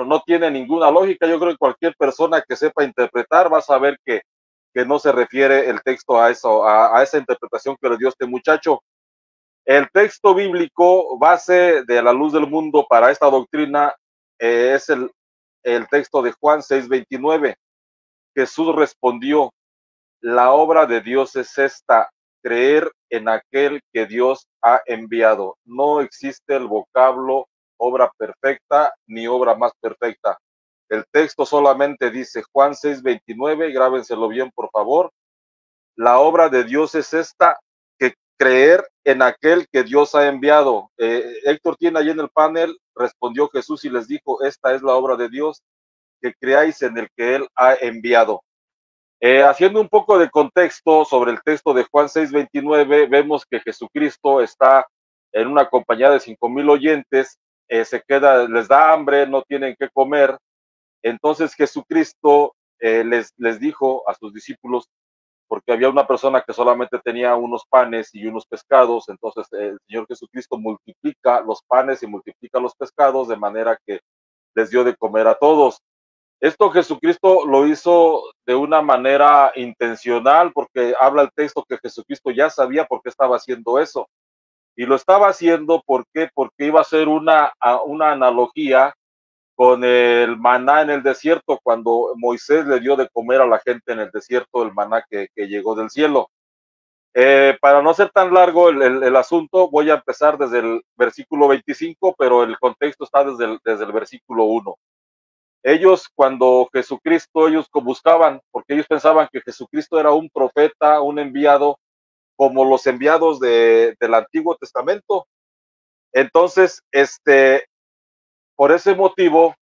no tiene ninguna lógica. Yo creo que cualquier persona que sepa interpretar va a saber que no se refiere el texto a eso, a esa interpretación que le dio este muchacho. El texto bíblico base de la luz del mundo para esta doctrina es el texto de Juan 6:29. Jesús respondió: la obra de Dios es esta, creer en aquel que Dios ha enviado. No existe el vocablo obra perfecta ni obra más perfecta. El texto solamente dice Juan 6:29, grábenselo bien por favor. La obra de Dios es esta, que creer en aquel que Dios ha enviado. Héctor tiene ahí en el panel, respondió Jesús y les dijo, esta es la obra de Dios, que creáis en el que Él ha enviado. Haciendo un poco de contexto sobre el texto de Juan 6:29, vemos que Jesucristo está en una compañía de 5,000 oyentes, se queda, les da hambre, no tienen qué comer. Entonces Jesucristo les dijo a sus discípulos, porque había una persona que solamente tenía unos panes y unos pescados, entonces el Señor Jesucristo multiplica los panes y multiplica los pescados de manera que les dio de comer a todos. Esto Jesucristo lo hizo de una manera intencional, porque habla el texto que Jesucristo ya sabía por qué estaba haciendo eso. Y lo estaba haciendo ¿por qué? Porque iba a ser una analogía con el maná en el desierto, cuando Moisés le dio de comer a la gente en el desierto el maná que llegó del cielo. Para no ser tan largo el asunto, voy a empezar desde el versículo 25, pero el contexto está desde el versículo 1. Ellos cuando Jesucristo, ellos buscaban, porque ellos pensaban que Jesucristo era un profeta, un enviado, como los enviados del Antiguo Testamento. Entonces, por ese motivo,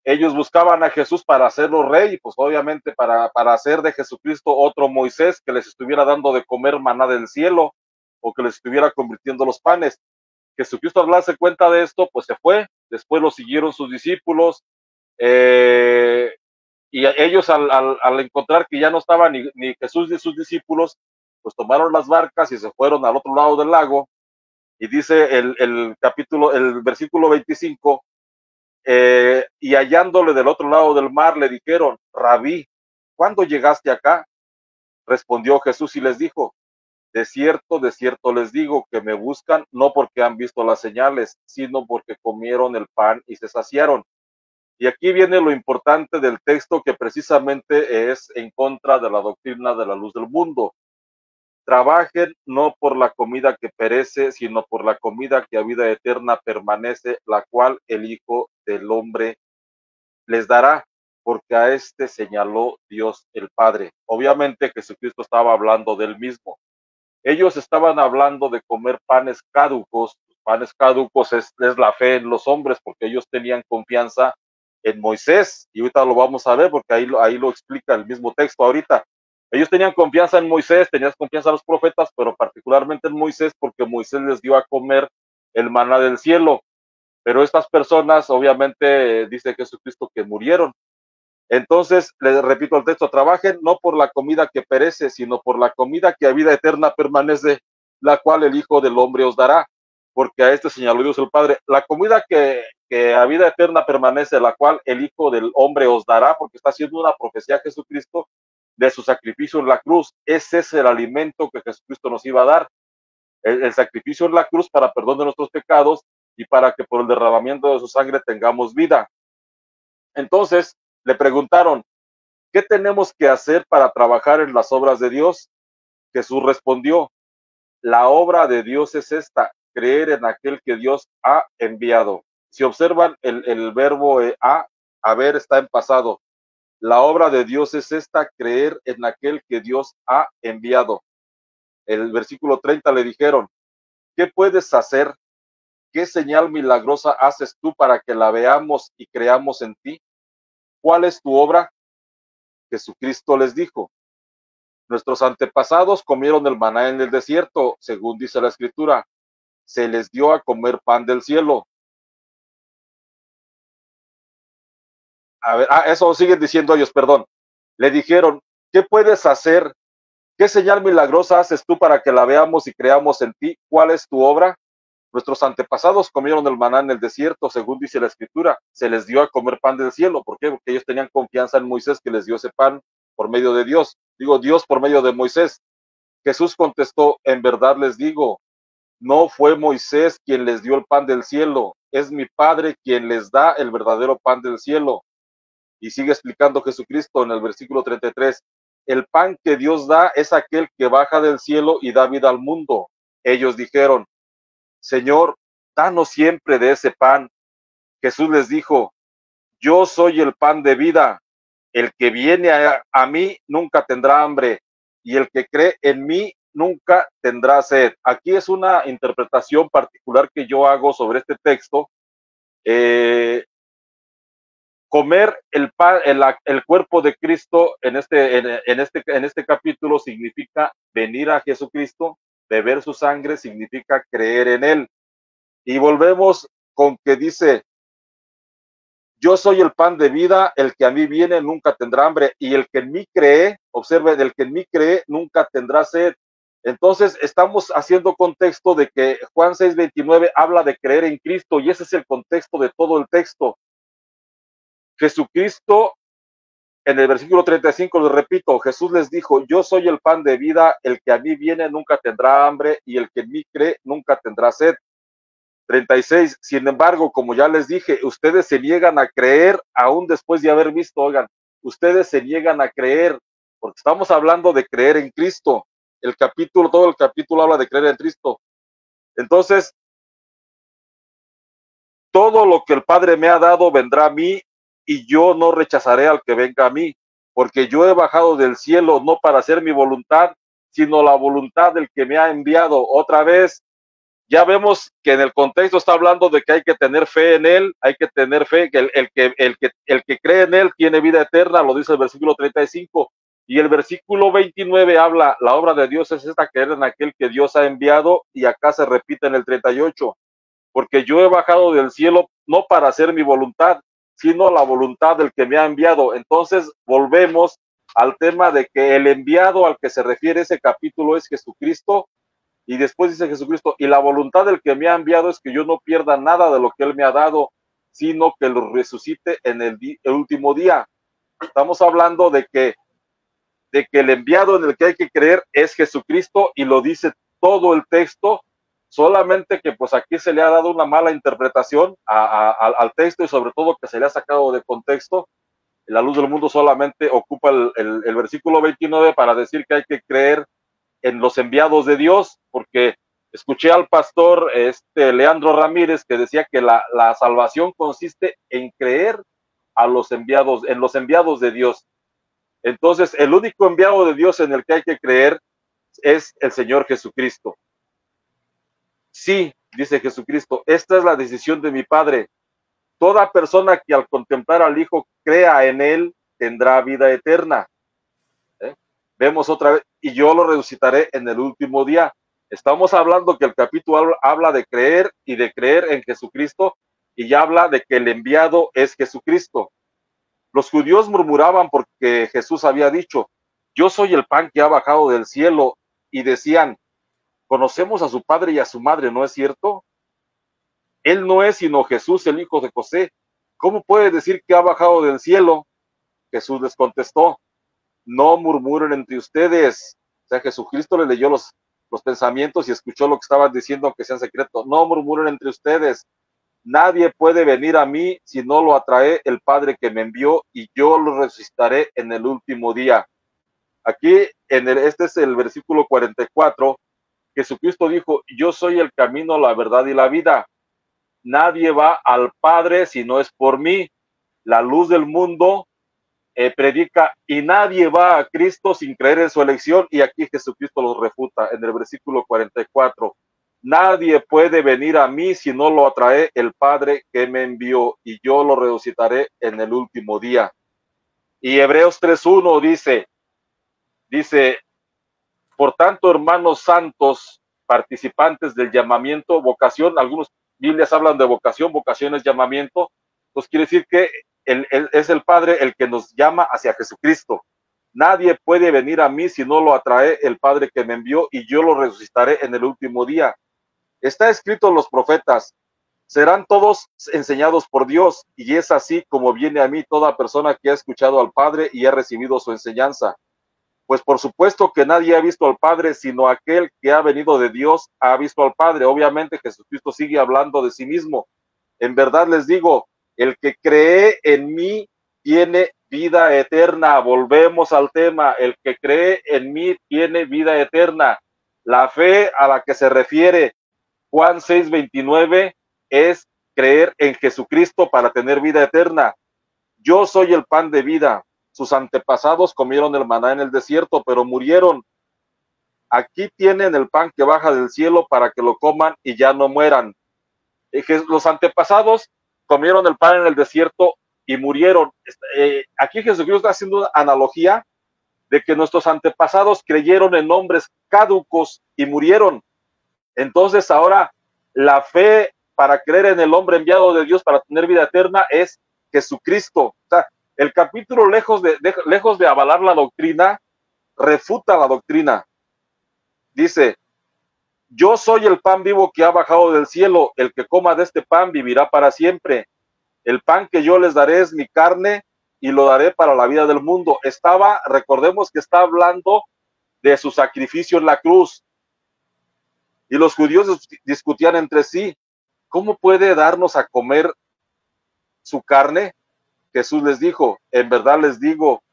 ellos buscaban a Jesús para hacerlo rey, pues obviamente para hacer de Jesucristo otro Moisés que les estuviera dando de comer maná del cielo o que les estuviera convirtiendo los panes. Jesucristo al darse cuenta de esto, pues se fue, después lo siguieron sus discípulos, y ellos al encontrar que ya no estaba ni Jesús ni sus discípulos, pues tomaron las barcas y se fueron al otro lado del lago. Y dice el versículo 25, y hallándole del otro lado del mar, le dijeron, Rabí, ¿cuándo llegaste acá? Respondió Jesús y les dijo, de cierto les digo que me buscan no porque han visto las señales, sino porque comieron el pan y se saciaron. Y aquí viene lo importante del texto, que precisamente es en contra de la doctrina de la luz del mundo. Trabajen no por la comida que perece, sino por la comida que a vida eterna permanece, la cual el Hijo del Hombre les dará, porque a este señaló Dios el Padre. Obviamente Jesucristo estaba hablando del mismo. Ellos estaban hablando de comer panes caducos. Panes caducos es la fe en los hombres, porque ellos tenían confianza en Moisés, y ahorita lo vamos a ver porque ahí lo explica el mismo texto ahorita. Ellos tenían confianza en Moisés, tenían confianza en los profetas, pero particularmente en Moisés, porque Moisés les dio a comer el maná del cielo. Pero estas personas, obviamente, dice Jesucristo que murieron. Entonces, les repito el texto, trabajen no por la comida que perece, sino por la comida que a vida eterna permanece, la cual el Hijo del Hombre os dará, porque a este señaló Dios el Padre. La comida que a vida eterna permanece, la cual el Hijo del Hombre os dará, porque está haciendo una profecía a Jesucristo de su sacrificio en la cruz. Ese es el alimento que Jesucristo nos iba a dar, el sacrificio en la cruz para perdón de nuestros pecados y para que por el derramamiento de su sangre tengamos vida. Entonces, le preguntaron, ¿qué tenemos que hacer para trabajar en las obras de Dios? Jesús respondió, la obra de Dios es esta, creer en aquel que Dios ha enviado. Si observan el verbo haber está en pasado. La obra de Dios es esta, creer en aquel que Dios ha enviado. El versículo 30 le dijeron, ¿qué puedes hacer? ¿Qué señal milagrosa haces tú para que la veamos y creamos en ti? ¿Cuál es tu obra? Jesucristo les dijo, nuestros antepasados comieron el maná en el desierto, según dice la Escritura. Se les dio a comer pan del cielo. A ver, eso siguen diciendo ellos, perdón. Le dijeron, ¿qué puedes hacer? ¿Qué señal milagrosa haces tú para que la veamos y creamos en ti? ¿Cuál es tu obra? Nuestros antepasados comieron el maná en el desierto, según dice la Escritura. Se les dio a comer pan del cielo. ¿Por qué? Porque ellos tenían confianza en Moisés, que les dio ese pan por medio de Dios. Digo, Dios por medio de Moisés. Jesús contestó, en verdad les digo, no fue Moisés quien les dio el pan del cielo, es mi Padre quien les da el verdadero pan del cielo. Y sigue explicando Jesucristo en el versículo 33, el pan que Dios da es aquel que baja del cielo y da vida al mundo. Ellos dijeron, Señor, danos siempre de ese pan. Jesús les dijo, yo soy el pan de vida. El que viene a mí nunca tendrá hambre, y el que cree en mí nunca tendrá sed. Aquí es una interpretación particular que yo hago sobre este texto. Comer el pan, el cuerpo de Cristo en este capítulo significa venir a Jesucristo, beber su sangre significa creer en él. Y volvemos con que dice, yo soy el pan de vida, el que a mí viene nunca tendrá hambre, y el que en mí cree, observen, el que en mí cree nunca tendrá sed. Entonces estamos haciendo contexto de que Juan 6:29 habla de creer en Cristo, y ese es el contexto de todo el texto. Jesucristo, en el versículo 35, lo repito, Jesús les dijo, yo soy el pan de vida, el que a mí viene nunca tendrá hambre, y el que en mí cree nunca tendrá sed. 36, sin embargo, como ya les dije, ustedes se niegan a creer aún después de haber visto, oigan, ustedes se niegan a creer, porque estamos hablando de creer en Cristo. Todo el capítulo habla de creer en Cristo. Entonces, todo lo que el Padre me ha dado vendrá a mí, y yo no rechazaré al que venga a mí, porque yo he bajado del cielo no para hacer mi voluntad, sino la voluntad del que me ha enviado. Otra vez, ya vemos que en el contexto está hablando de que hay que tener fe en él, hay que tener fe, que el que cree en él tiene vida eterna, lo dice el versículo 35, y el versículo 29 habla, la obra de Dios es esta, creer en aquel que Dios ha enviado, y acá se repite en el 38, porque yo he bajado del cielo no para hacer mi voluntad, sino la voluntad del que me ha enviado. Entonces volvemos al tema de que el enviado al que se refiere ese capítulo es Jesucristo. Y después dice Jesucristo, y la voluntad del que me ha enviado es que yo no pierda nada de lo que él me ha dado, sino que lo resucite en el último día. Estamos hablando de que el enviado en el que hay que creer es Jesucristo, y lo dice todo el texto, solamente que pues aquí se le ha dado una mala interpretación al texto, y sobre todo que se le ha sacado de contexto. La luz del mundo solamente ocupa el versículo 29 para decir que hay que creer en los enviados de Dios, porque escuché al pastor Leandro Ramírez que decía que la salvación consiste en creer en los enviados de Dios. Entonces, el único enviado de Dios en el que hay que creer es el Señor Jesucristo. Sí, dice Jesucristo, esta es la decisión de mi Padre. Toda persona que al contemplar al Hijo crea en él tendrá vida eterna. Vemos otra vez, y yo lo resucitaré en el último día. Estamos hablando que el capítulo habla de creer y de creer en Jesucristo, y ya habla de que el enviado es Jesucristo. Los judíos murmuraban porque Jesús había dicho, yo soy el pan que ha bajado del cielo, y decían, conocemos a su padre y a su madre, ¿no es cierto? Él no es sino Jesús, el hijo de José. ¿Cómo puede decir que ha bajado del cielo? Jesús les contestó, no murmuren entre ustedes. O sea, Jesucristo le leyó los pensamientos y escuchó lo que estaban diciendo, aunque sea en secreto. No murmuren entre ustedes. Nadie puede venir a mí si no lo atrae el Padre que me envió, y yo lo resucitaré en el último día. Aquí, este es el versículo 44, Jesucristo dijo, yo soy el camino, la verdad y la vida. Nadie va al Padre si no es por mí. La luz del mundo predica, y nadie va a Cristo sin creer en su elección, y aquí Jesucristo los refuta en el versículo 44. Nadie puede venir a mí si no lo atrae el Padre que me envió, y yo lo resucitaré en el último día. Y Hebreos 3:1 dice, por tanto, hermanos santos, participantes del llamamiento, vocación, algunos Biblias hablan de vocación, vocación es llamamiento, pues quiere decir que es el Padre el que nos llama hacia Jesucristo. Nadie puede venir a mí si no lo atrae el Padre que me envió, y yo lo resucitaré en el último día. Está escrito en los profetas, serán todos enseñados por Dios, y es así como viene a mí toda persona que ha escuchado al Padre y ha recibido su enseñanza. Pues por supuesto que nadie ha visto al Padre, sino aquel que ha venido de Dios ha visto al Padre. Obviamente Jesucristo sigue hablando de sí mismo. En verdad les digo, el que cree en mí tiene vida eterna. Volvemos al tema, el que cree en mí tiene vida eterna. La fe a la que se refiere Juan 6:29 es creer en Jesucristo para tener vida eterna. Yo soy el pan de vida. Sus antepasados comieron el maná en el desierto, pero murieron. Aquí tienen el pan que baja del cielo para que lo coman y ya no mueran. Los antepasados comieron el pan en el desierto y murieron. Aquí Jesucristo está haciendo una analogía de que nuestros antepasados creyeron en nombres caducos y murieron. Entonces ahora la fe para creer en el hombre enviado de Dios para tener vida eterna es Jesucristo. O sea, el capítulo, lejos de avalar la doctrina, refuta la doctrina. Dice, yo soy el pan vivo que ha bajado del cielo, el que coma de este pan vivirá para siempre. El pan que yo les daré es mi carne y lo daré para la vida del mundo. Recordemos que está hablando de su sacrificio en la cruz. Y los judíos discutían entre sí, ¿cómo puede darnos a comer su carne? Jesús les dijo, en verdad les digo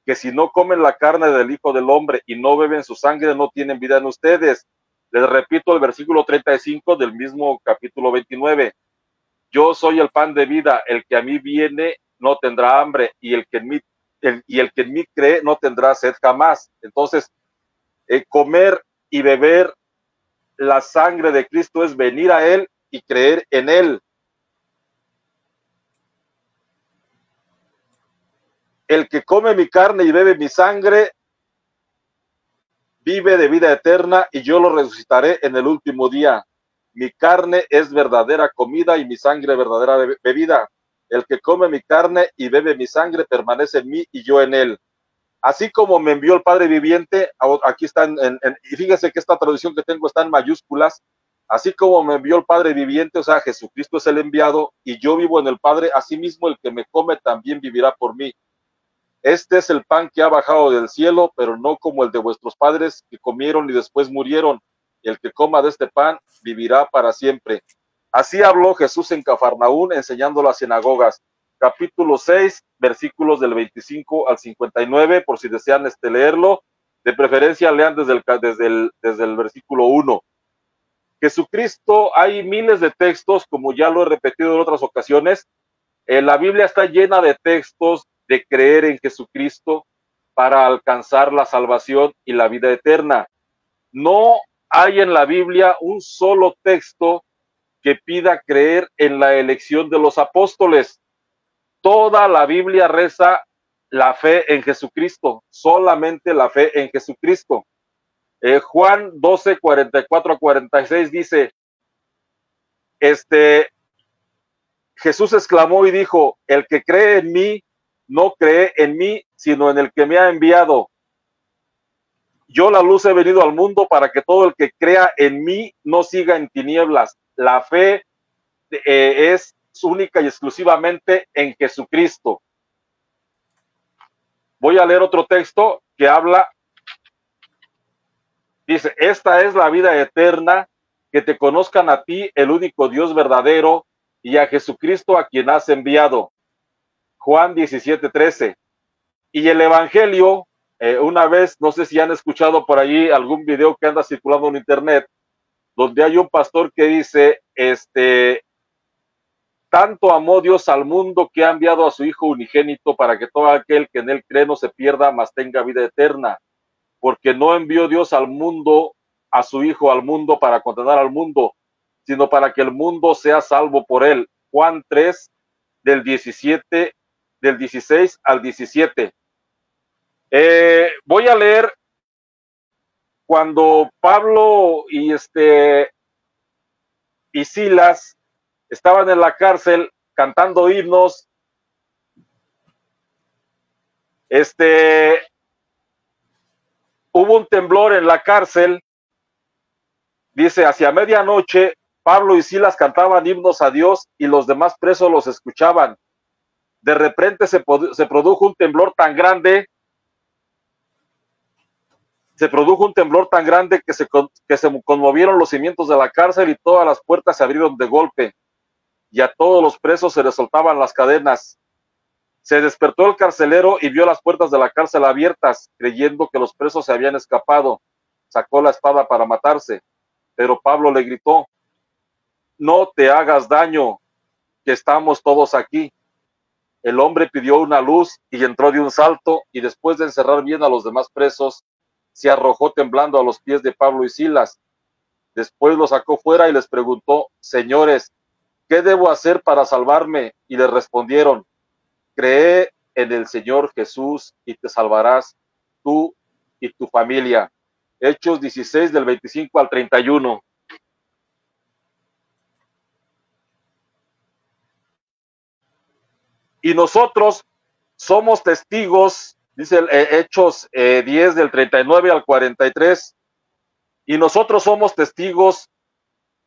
que si no comen la carne del Hijo del Hombre y no beben su sangre, no tienen vida en ustedes. Les repito el versículo 35 del mismo capítulo 29. Yo soy el pan de vida, el que a mí viene no tendrá hambre, y el que en mí cree no tendrá sed jamás. Entonces, comer y beber la sangre de Cristo es venir a Él y creer en Él. El que come mi carne y bebe mi sangre vive de vida eterna, y yo lo resucitaré en el último día. Mi carne es verdadera comida y mi sangre verdadera bebida. El que come mi carne y bebe mi sangre permanece en mí y yo en él. Así como me envió el Padre viviente, aquí está, y fíjense que esta traducción que tengo está en mayúsculas, así como me envió el Padre viviente, o sea, Jesucristo es el enviado, y yo vivo en el Padre, asimismo el que me come también vivirá por mí. Este es el pan que ha bajado del cielo, pero no como el de vuestros padres que comieron y después murieron. El que coma de este pan vivirá para siempre. Así habló Jesús en Cafarnaún, enseñando las sinagogas. Capítulo 6, versículos del 25 al 59, por si desean leerlo. De preferencia lean desde el versículo 1. Jesucristo, hay miles de textos, como ya lo he repetido en otras ocasiones. La Biblia está llena de textos de creer en Jesucristo para alcanzar la salvación y la vida eterna. No hay en la Biblia un solo texto que pida creer en la elección de los apóstoles. Toda la Biblia reza la fe en Jesucristo, solamente la fe en Jesucristo. Juan 12, 44 a 46 dice, Jesús exclamó y dijo, el que cree en mí, no cree en mí, sino en el que me ha enviado. Yo la luz he venido al mundo para que todo el que crea en mí no siga en tinieblas. La fe es única y exclusivamente en Jesucristo. Voy a leer otro texto que habla, dice, esta es la vida eterna, que te conozcan a ti, el único Dios verdadero, y a Jesucristo a quien has enviado. Juan 17:13. Y el Evangelio, una vez, no sé si han escuchado por allí algún video que anda circulando en internet, donde hay un pastor que dice, tanto amó Dios al mundo que ha enviado a su Hijo unigénito para que todo aquel que en él cree no se pierda, mas tenga vida eterna. Porque no envió Dios al mundo, a su Hijo al mundo para condenar al mundo, sino para que el mundo sea salvo por él. Juan 3, del 16 al 17. Voy a leer cuando Pablo y Silas estaban en la cárcel cantando himnos. Hubo un temblor en la cárcel. Dice, hacia medianoche Pablo y Silas cantaban himnos a Dios y los demás presos los escuchaban. De repente se produjo un temblor tan grande, que se conmovieron los cimientos de la cárcel y todas las puertas se abrieron de golpe, y a todos los presos se les soltaban las cadenas. Se despertó el carcelero y vio las puertas de la cárcel abiertas, creyendo que los presos se habían escapado. Sacó la espada para matarse, pero Pablo le gritó: no te hagas daño, que estamos todos aquí. El hombre pidió una luz y entró de un salto, y después de encerrar bien a los demás presos, se arrojó temblando a los pies de Pablo y Silas. Después los sacó fuera y les preguntó: señores, ¿qué debo hacer para salvarme? Y le respondieron: cree en el Señor Jesús y te salvarás tú y tu familia. Hechos 16 del 25 al 31. Y nosotros somos testigos, dice Hechos 10 del 39 al 43, y nosotros somos testigos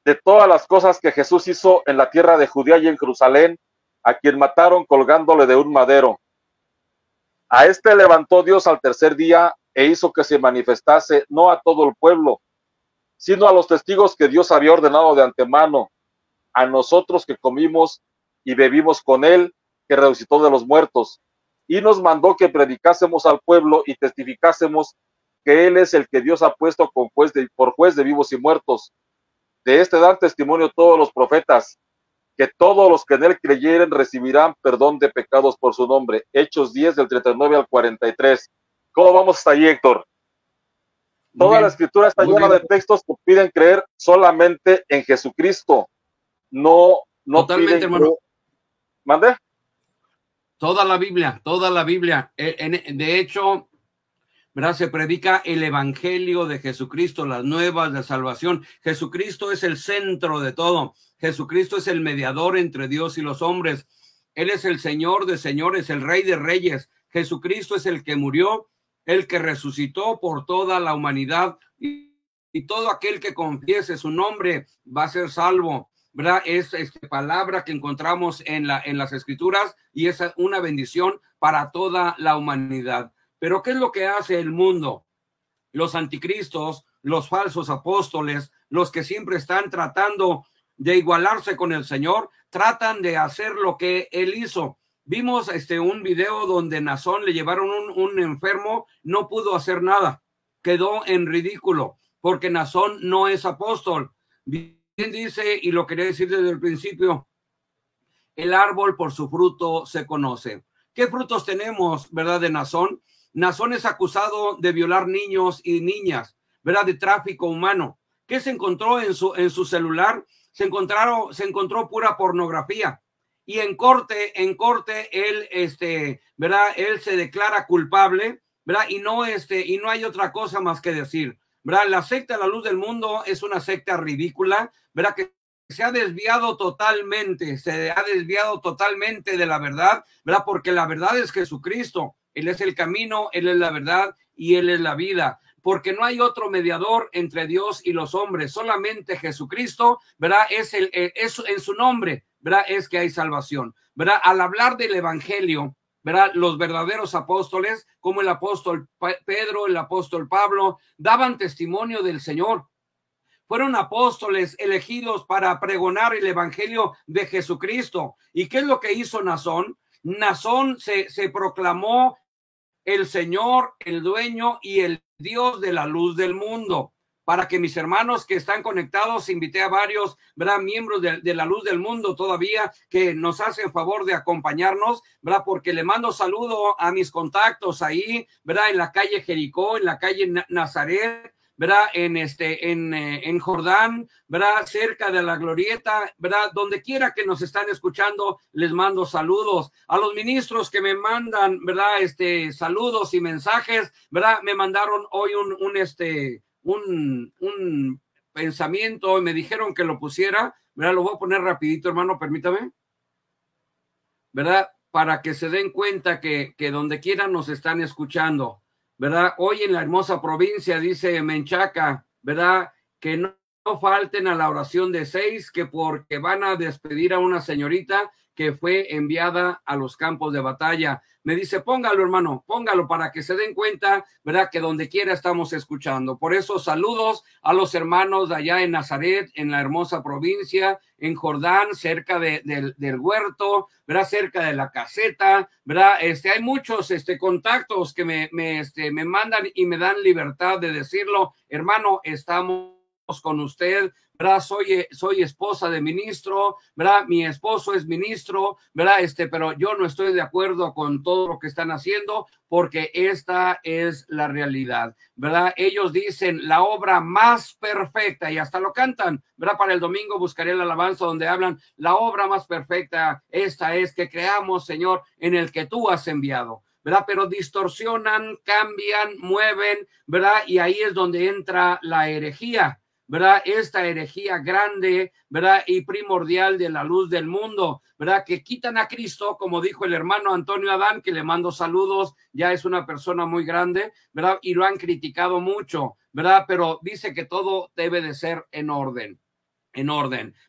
de todas las cosas que Jesús hizo en la tierra de Judea y en Jerusalén, a quien mataron colgándole de un madero. A este levantó Dios al tercer día e hizo que se manifestase no a todo el pueblo, sino a los testigos que Dios había ordenado de antemano, a nosotros que comimos y bebimos con él, que resucitó de los muertos, y nos mandó que predicásemos al pueblo y testificásemos que él es el que Dios ha puesto por juez de vivos y muertos. De este dan testimonio todos los profetas, que todos los que en él creyeren recibirán perdón de pecados por su nombre. Hechos 10 del 39 al 43. ¿Cómo vamos hasta ahí, Héctor? Toda la escritura está llena de textos que piden creer solamente en Jesucristo. No totalmente, piden hermano. ¿Mande? Toda la Biblia, toda la Biblia. De hecho, ¿verdad? Se predica el evangelio de Jesucristo, las nuevas de salvación. Jesucristo es el centro de todo. Jesucristo es el mediador entre Dios y los hombres. Él es el Señor de señores, el Rey de reyes. Jesucristo es el que murió, el que resucitó por toda la humanidad, y todo aquel que confiese su nombre va a ser salvo, ¿verdad? Es palabra que encontramos en las escrituras, y es una bendición para toda la humanidad. Pero ¿qué es lo que hace el mundo? Los anticristos, los falsos apóstoles, los que siempre están tratando de igualarse con el Señor, tratan de hacer lo que él hizo. Vimos un video donde Nazón le llevaron un enfermo, no pudo hacer nada, quedó en ridículo, porque Nazón no es apóstol. Bien dice, y lo quería decir desde el principio, el árbol por su fruto se conoce. ¿Qué frutos tenemos, verdad, de Nazón? Nazón es acusado de violar niños y niñas, ¿verdad? De tráfico humano. ¿Qué se encontró en su celular? Se encontró pura pornografía. Y en corte, él, ¿verdad? Él se declara culpable, ¿verdad? Y no hay otra cosa más que decir, ¿verdad? La secta La Luz del Mundo es una secta ridícula, ¿verdad? Que se ha desviado totalmente de la verdad, ¿verdad? Porque la verdad es Jesucristo. Él es el camino, Él es la verdad y Él es la vida, porque no hay otro mediador entre Dios y los hombres, solamente Jesucristo, ¿verdad? Es en su nombre, ¿verdad? Es que hay salvación, ¿verdad? Al hablar del evangelio, ¿verdad? Los verdaderos apóstoles, como el apóstol Pedro, el apóstol Pablo, daban testimonio del Señor. Fueron apóstoles elegidos para pregonar el evangelio de Jesucristo. ¿Y qué es lo que hizo Nazón? Nazón se proclamó el Señor, el dueño y el Dios de la luz del mundo. Para que mis hermanos que están conectados, invité a varios, ¿verdad?, miembros de la luz del mundo todavía, que nos hacen favor de acompañarnos, ¿verdad? Porque le mando saludo a mis contactos ahí, ¿verdad? En la calle Jericó, en la calle Nazaret, ¿verdad? En Jordán, ¿verdad? Cerca de la Glorieta, ¿verdad? Donde quiera que nos están escuchando, les mando saludos. A los ministros que me mandan, ¿verdad? Saludos y mensajes, ¿verdad? Me mandaron hoy un pensamiento y me dijeron que lo pusiera, ¿verdad? Lo voy a poner rapidito, hermano, permítame, ¿verdad? Para que se den cuenta que donde quiera nos están escuchando, ¿verdad? Hoy en la hermosa provincia, dice Menchaca, ¿verdad? Que no no falten a la oración de 6, que porque van a despedir a una señorita que fue enviada a los campos de batalla. Me dice, póngalo, hermano, póngalo para que se den cuenta, ¿verdad? Que donde quiera estamos escuchando. Por eso, saludos a los hermanos de allá en Nazaret, en la hermosa provincia, en Jordán, cerca del huerto, ¿verdad? Cerca de la caseta, ¿verdad? Hay muchos contactos que me mandan y me dan libertad de decirlo. Hermano, estamos con usted, ¿verdad? Soy esposa de ministro, ¿verdad? Mi esposo es ministro, ¿verdad? Pero yo no estoy de acuerdo con todo lo que están haciendo, porque esta es la realidad, ¿verdad? Ellos dicen la obra más perfecta, y hasta lo cantan, ¿verdad? Para el domingo buscaré el alabanza donde hablan, la obra más perfecta, esta es que creamos, Señor, en el que tú has enviado, ¿verdad? Pero distorsionan, cambian, mueven, ¿verdad? Y ahí es donde entra la herejía, ¿verdad? Esta herejía grande, ¿verdad? Y primordial de la luz del mundo, ¿verdad? Que quitan a Cristo, como dijo el hermano Antonio Adán, que le mando saludos, ya es una persona muy grande, ¿verdad? Y lo han criticado mucho, ¿verdad? Pero dice que todo debe de ser en orden,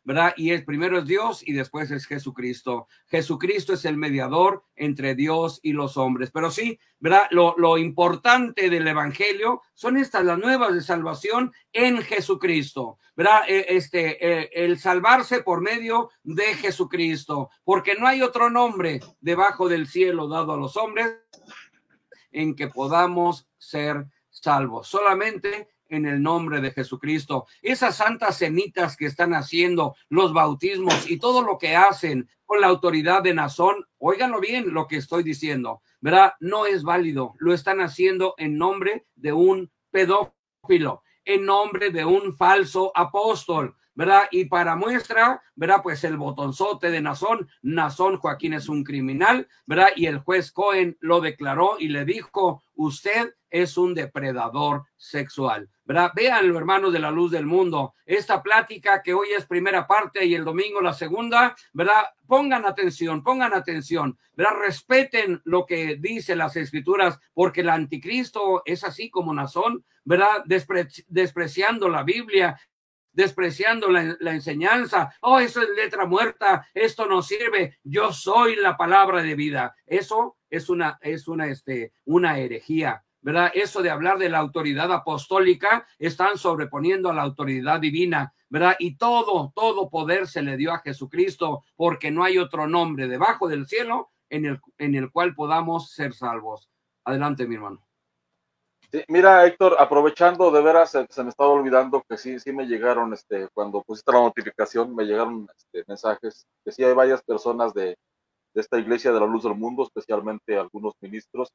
¿verdad? Y primero es Dios y después es Jesucristo. Jesucristo es el mediador entre Dios y los hombres. Pero sí, ¿verdad? Lo importante del evangelio son las nuevas de salvación en Jesucristo, ¿verdad? El salvarse por medio de Jesucristo, porque no hay otro nombre debajo del cielo dado a los hombres en que podamos ser salvos. Solamente en el nombre de Jesucristo. Esas santas cenitas que están haciendo, los bautismos y todo lo que hacen con la autoridad de Nazón, óiganlo bien lo que estoy diciendo, ¿verdad? No es válido. Lo están haciendo en nombre de un pedófilo, en nombre de un falso apóstol, ¿verdad? Y para muestra, ¿verdad? Pues el botonzote de Nazón. Joaquín es un criminal, ¿verdad? Y el juez Cohen lo declaró y le dijo, usted es un depredador sexual, ¿verdad? Véanlo, hermanos de la luz del mundo. Esta plática que hoy es primera parte y el domingo la segunda, ¿verdad? Pongan atención, ¿verdad? Respeten lo que dice las escrituras, porque el anticristo es así como Nazón, ¿verdad? Despreciando la Biblia, despreciando la enseñanza. Oh, eso es letra muerta, esto no sirve, yo soy la palabra de vida. Eso es una herejía, ¿verdad? Eso de hablar de la autoridad apostólica, están sobreponiendo a la autoridad divina, ¿verdad? Y todo poder se le dio a Jesucristo, porque no hay otro nombre debajo del cielo en el cual podamos ser salvos. Adelante, mi hermano. Sí, mira, Héctor, aprovechando, de veras, se me estaba olvidando que sí me llegaron, cuando pusiste la notificación, me llegaron mensajes que sí hay varias personas de esta iglesia de la luz del mundo, especialmente algunos ministros,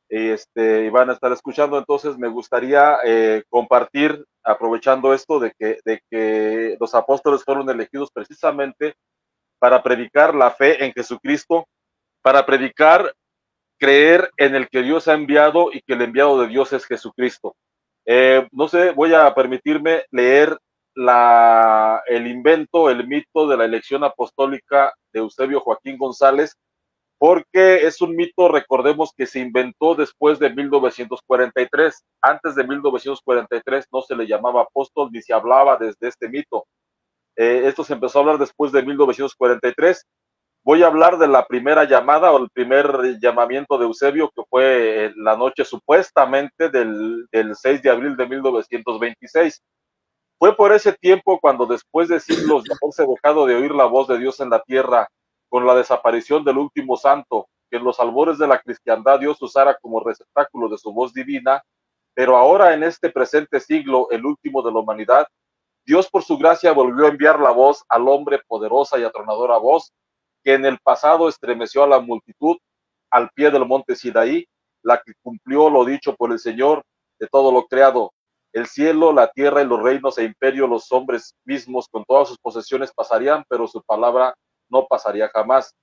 y van a estar escuchando. Entonces me gustaría compartir, aprovechando esto, de que los apóstoles fueron elegidos precisamente para predicar la fe en Jesucristo, para predicar, creer en el que Dios ha enviado y que el enviado de Dios es Jesucristo. No sé, voy a permitirme leer el invento, el mito de la elección apostólica de Eusebio Joaquín González, porque es un mito, recordemos, que se inventó después de 1943. Antes de 1943 no se le llamaba apóstol ni se hablaba desde este mito. Esto se empezó a hablar después de 1943. Voy a hablar de la primera llamada o el primer llamamiento de Eusebio, que fue la noche supuestamente del 6 de abril de 1926. Fue por ese tiempo cuando, después de siglos de haberse dejado de oír la voz de Dios en la tierra, con la desaparición del último santo, que en los albores de la cristiandad Dios usara como receptáculo de su voz divina, pero ahora en este presente siglo, el último de la humanidad, Dios por su gracia volvió a enviar la voz al hombre, poderosa y atronadora voz, que en el pasado estremeció a la multitud al pie del monte Sinaí, la que cumplió lo dicho por el Señor de todo lo creado. El cielo, la tierra y los reinos e imperios, los hombres mismos con todas sus posesiones pasarían, pero su palabra no pasaría jamás.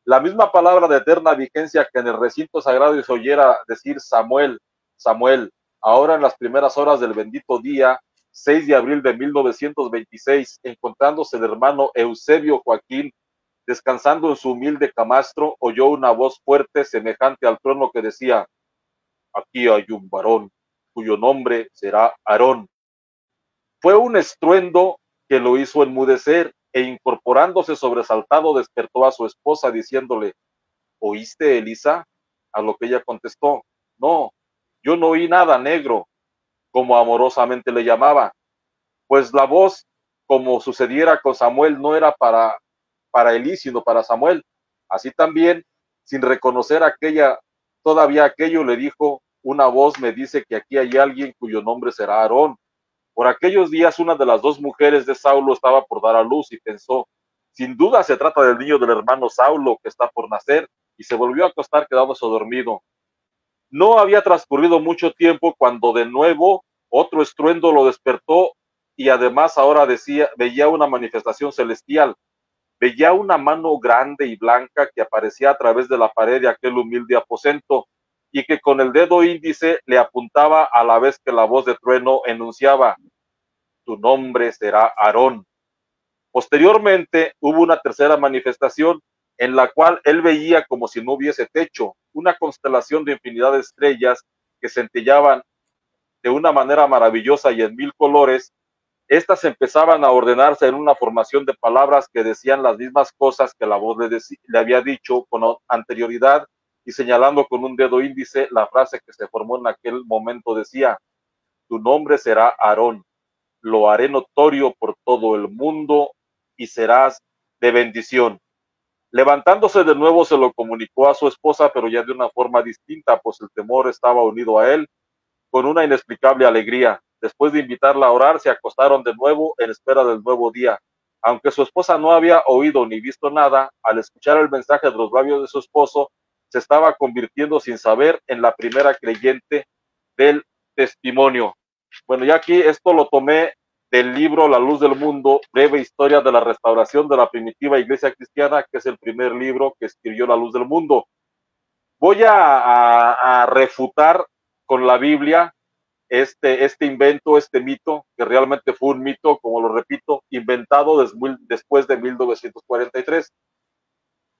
La misma palabra de eterna vigencia que en el recinto sagrado se oyera decir Samuel, Samuel, ahora en las primeras horas del bendito día, 6 de abril de 1926, encontrándose el hermano Eusebio Joaquín descansando en su humilde camastro, oyó una voz fuerte semejante al trono que decía, aquí hay un varón cuyo nombre será Aarón. Fue un estruendo que lo hizo enmudecer, e incorporándose sobresaltado despertó a su esposa diciéndole: ¿Oíste, Elisa? A lo que ella contestó: No, yo no oí nada, negro, como amorosamente le llamaba, pues la voz, como sucediera con Samuel, no era para Elí, sino para Samuel. Así también, sin reconocer todavía aquello, le dijo: Una voz me dice que aquí hay alguien cuyo nombre será Aarón. Por aquellos días una de las dos mujeres de Saulo estaba por dar a luz y pensó: sin duda se trata del niño del hermano Saulo que está por nacer, y se volvió a acostar quedándose dormido. No había transcurrido mucho tiempo cuando de nuevo otro estruendo lo despertó, y además ahora veía una manifestación celestial. Veía una mano grande y blanca que aparecía a través de la pared de aquel humilde aposento, y que con el dedo índice le apuntaba a la vez que la voz de trueno enunciaba: tu nombre será Aarón. Posteriormente hubo una tercera manifestación en la cual él veía, como si no hubiese techo, una constelación de infinidad de estrellas que centellaban de una manera maravillosa y en mil colores. Estas empezaban a ordenarse en una formación de palabras que decían las mismas cosas que la voz le había dicho con anterioridad, y señalando con un dedo índice la frase que se formó en aquel momento decía: tu nombre será Aarón, lo haré notorio por todo el mundo y serás de bendición. Levantándose de nuevo se lo comunicó a su esposa, pero ya de una forma distinta, pues el temor estaba unido a él con una inexplicable alegría. Después de invitarla a orar, se acostaron de nuevo en espera del nuevo día. Aunque su esposa no había oído ni visto nada, al escuchar el mensaje de los labios de su esposo, se estaba convirtiendo sin saber en la primera creyente del testimonio. Bueno, ya aquí esto lo tomé del libro La Luz del Mundo, breve historia de la restauración de la primitiva iglesia cristiana, que es el primer libro que escribió La Luz del Mundo. Voy a refutar con la Biblia este invento, este mito, que realmente fue un mito, como lo repito, inventado después de 1943.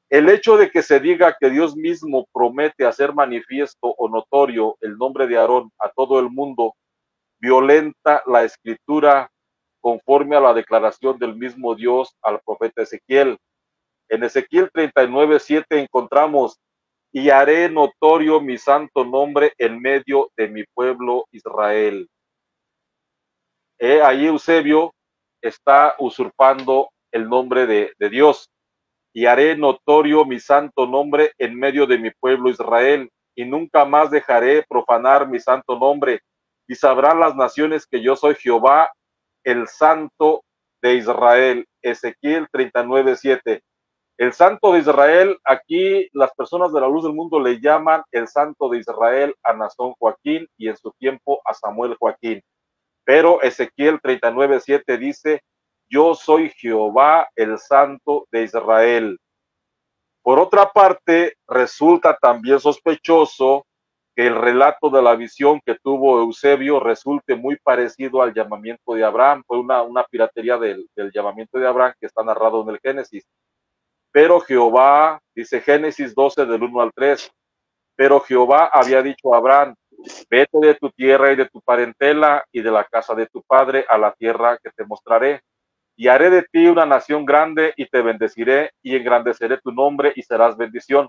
El hecho de que se diga que Dios mismo promete hacer manifiesto o notorio el nombre de Aarón a todo el mundo violenta la escritura conforme a la declaración del mismo Dios al profeta Ezequiel. En Ezequiel 39:7 encontramos: y haré notorio mi santo nombre en medio de mi pueblo Israel. Ahí Eusebio está usurpando el nombre de Dios. Y haré notorio mi santo nombre en medio de mi pueblo Israel, y nunca más dejaré profanar mi santo nombre, y sabrán las naciones que yo soy Jehová, el santo de Israel. Ezequiel 39:7. El santo de Israel, aquí las personas de La Luz del Mundo le llaman el santo de Israel a Nazón Joaquín, y en su tiempo a Samuel Joaquín. Pero Ezequiel 39:7 dice: yo soy Jehová, el santo de Israel. Por otra parte, resulta también sospechoso que el relato de la visión que tuvo Eusebio resulte muy parecido al llamamiento de Abraham. Fue una piratería del llamamiento de Abraham que está narrado en el Génesis. Pero Jehová, dice Génesis 12 del 1 al 3, pero Jehová había dicho a Abraham: vete de tu tierra y de tu parentela y de la casa de tu padre a la tierra que te mostraré. Y haré de ti una nación grande, y te bendeciré, y engrandeceré tu nombre, y serás bendición.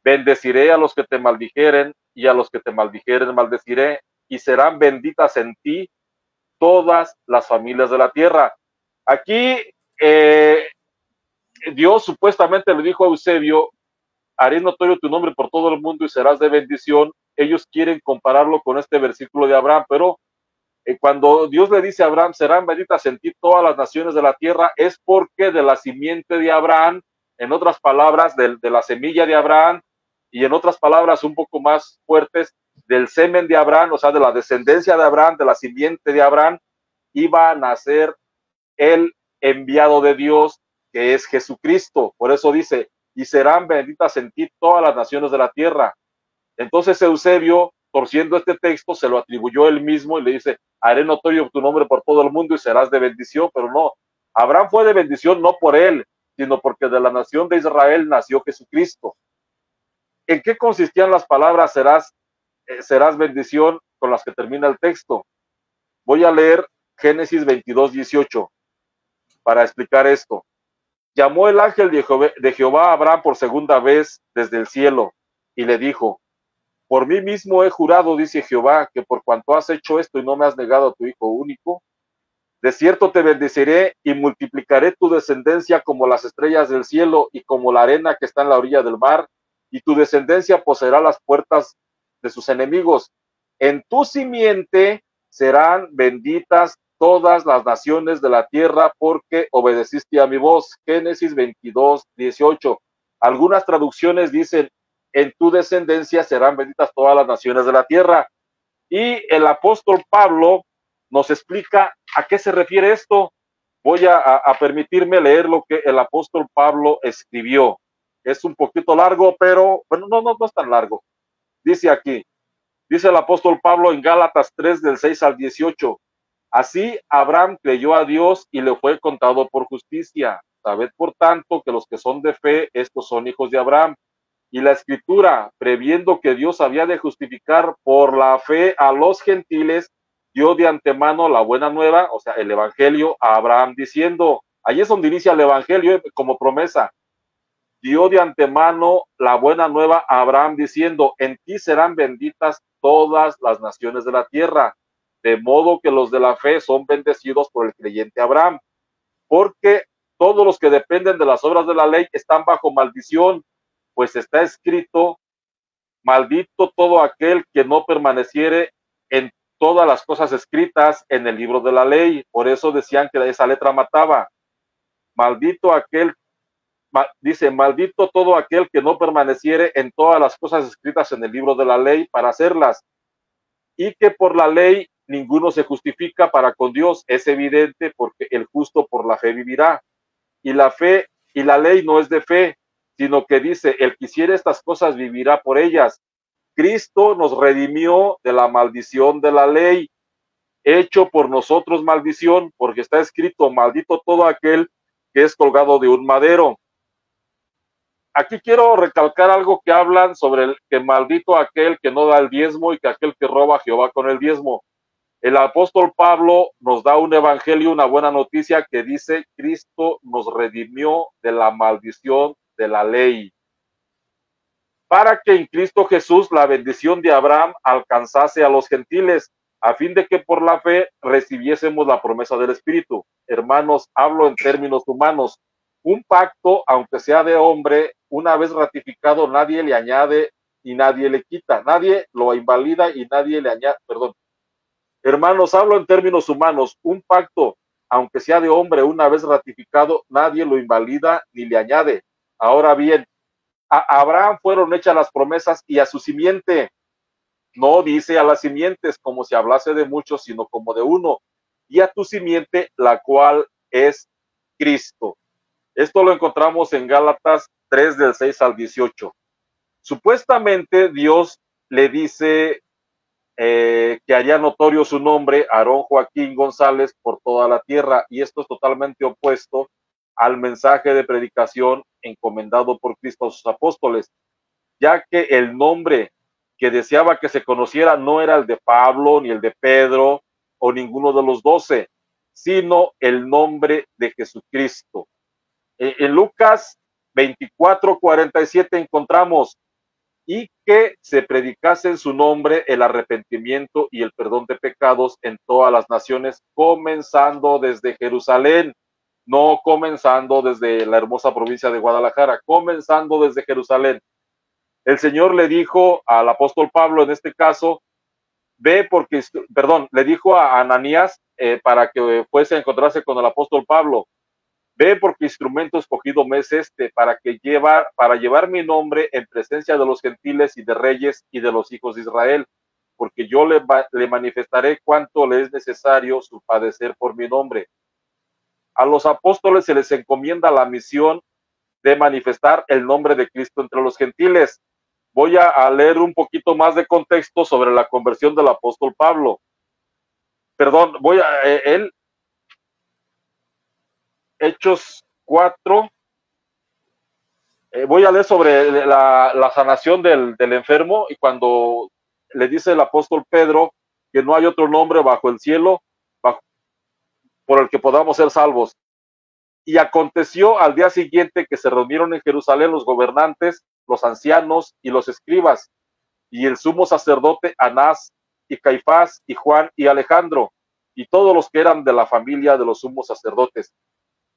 Bendeciré a los que te maldijeren, y a los que te maldijeren maldeciré, y serán benditas en ti todas las familias de la tierra. Aquí Dios supuestamente le dijo a Eusebio: haré notorio tu nombre por todo el mundo y serás de bendición. Ellos quieren compararlo con este versículo de Abraham, pero cuando Dios le dice a Abraham: serán benditas en ti todas las naciones de la tierra, es porque de la simiente de Abraham, en otras palabras, de la semilla de Abraham, y en otras palabras un poco más fuertes, del semen de Abraham, o sea, de la descendencia de Abraham, de la simiente de Abraham, iba a nacer el enviado de Dios, que es Jesucristo. Por eso dice: y serán benditas en ti todas las naciones de la tierra. Entonces Eusebio, torciendo este texto, se lo atribuyó él mismo y le dice: haré notorio tu nombre por todo el mundo y serás de bendición. Pero no, Abraham fue de bendición no por él, sino porque de la nación de Israel nació Jesucristo. ¿En qué consistían las palabras serás bendición con las que termina el texto? Voy a leer Génesis 22:18, para explicar esto. Llamó el ángel de Jehová a Abraham por segunda vez desde el cielo y le dijo: por mí mismo he jurado, dice Jehová, que por cuanto has hecho esto y no me has negado a tu hijo único, de cierto te bendeciré y multiplicaré tu descendencia como las estrellas del cielo y como la arena que está en la orilla del mar, y tu descendencia poseerá las puertas de sus enemigos. En tu simiente serán benditas todas las naciones de la tierra, porque obedeciste a mi voz. Génesis 22:18. Algunas traducciones dicen: en tu descendencia serán benditas todas las naciones de la tierra. Y el apóstol Pablo nos explica a qué se refiere esto. Voy a permitirme leer lo que el apóstol Pablo escribió. Es un poquito largo, pero bueno, no es tan largo. Dice aquí, dice el apóstol Pablo en Gálatas 3 del 6 al 18. Así Abraham creyó a Dios y le fue contado por justicia. Sabed por tanto que los que son de fe, estos son hijos de Abraham. Y la escritura, previendo que Dios había de justificar por la fe a los gentiles, dio de antemano la buena nueva, o sea, el evangelio, a Abraham diciendo, ahí es donde inicia el evangelio como promesa, dio de antemano la buena nueva a Abraham diciendo, en ti serán benditas todas las naciones de la tierra, de modo que los de la fe son bendecidos por el creyente Abraham, porque todos los que dependen de las obras de la ley están bajo maldición, pues está escrito, maldito todo aquel que no permaneciere en todas las cosas escritas en el libro de la ley. Por eso decían que esa letra mataba. Maldito aquel, dice, maldito todo aquel que no permaneciere en todas las cosas escritas en el libro de la ley para hacerlas. Y que por la ley ninguno se justifica para con Dios. Es evidente, porque el justo por la fe vivirá. Y la fe y la ley no es de fe, sino que dice, el que hiciere estas cosas vivirá por ellas. Cristo nos redimió de la maldición de la ley, hecho por nosotros maldición, porque está escrito, maldito todo aquel que es colgado de un madero. Aquí quiero recalcar algo que hablan sobre el que maldito aquel que no da el diezmo y que aquel que roba a Jehová con el diezmo. El apóstol Pablo nos da un evangelio, una buena noticia que dice, Cristo nos redimió de la maldición de la ley, para que en Cristo Jesús la bendición de Abraham alcanzase a los gentiles, a fin de que por la fe recibiésemos la promesa del Espíritu. Hermanos, hablo en términos humanos. Un pacto, aunque sea de hombre, una vez ratificado, nadie le añade y nadie le quita. Nadie lo invalida y nadie le añade, perdón. Hermanos, hablo en términos humanos. Un pacto, aunque sea de hombre, una vez ratificado, nadie lo invalida ni le añade. Ahora bien, a Abraham fueron hechas las promesas y a su simiente. No dice a las simientes como si hablase de muchos, sino como de uno. Y a tu simiente, la cual es Cristo. Esto lo encontramos en Gálatas 3 del 6 al 18. Supuestamente Dios le dice que haría notorio su nombre, Aarón Joaquín González, por toda la tierra, y esto es totalmente opuesto al mensaje de predicación encomendado por Cristo a sus apóstoles, ya que el nombre que deseaba que se conociera no era el de Pablo, ni el de Pedro, o ninguno de los 12, sino el nombre de Jesucristo. En Lucas 24:47 encontramos, y que se predicase en su nombre el arrepentimiento y el perdón de pecados en todas las naciones, comenzando desde Jerusalén, no comenzando desde la hermosa provincia de Guadalajara, comenzando desde Jerusalén. El Señor le dijo al apóstol Pablo, en este caso, ve porque, perdón, le dijo a Ananías para que fuese a encontrarse con el apóstol Pablo, ve porque instrumento escogido me es este, para llevar mi nombre en presencia de los gentiles y de reyes y de los hijos de Israel, porque yo le manifestaré cuánto le es necesario su padecer por mi nombre. A los apóstoles se les encomienda la misión de manifestar el nombre de Cristo entre los gentiles. Voy a leer un poquito más de contexto sobre la conversión del apóstol Pablo. Perdón, Hechos 4, voy a leer sobre la sanación del enfermo, y cuando le dice el apóstol Pedro que no hay otro nombre bajo el cielo por el que podamos ser salvos. Y aconteció al día siguiente que se reunieron en Jerusalén los gobernantes, los ancianos y los escribas, y el sumo sacerdote Anás, y Caifás, y Juan, y Alejandro, y todos los que eran de la familia de los sumos sacerdotes.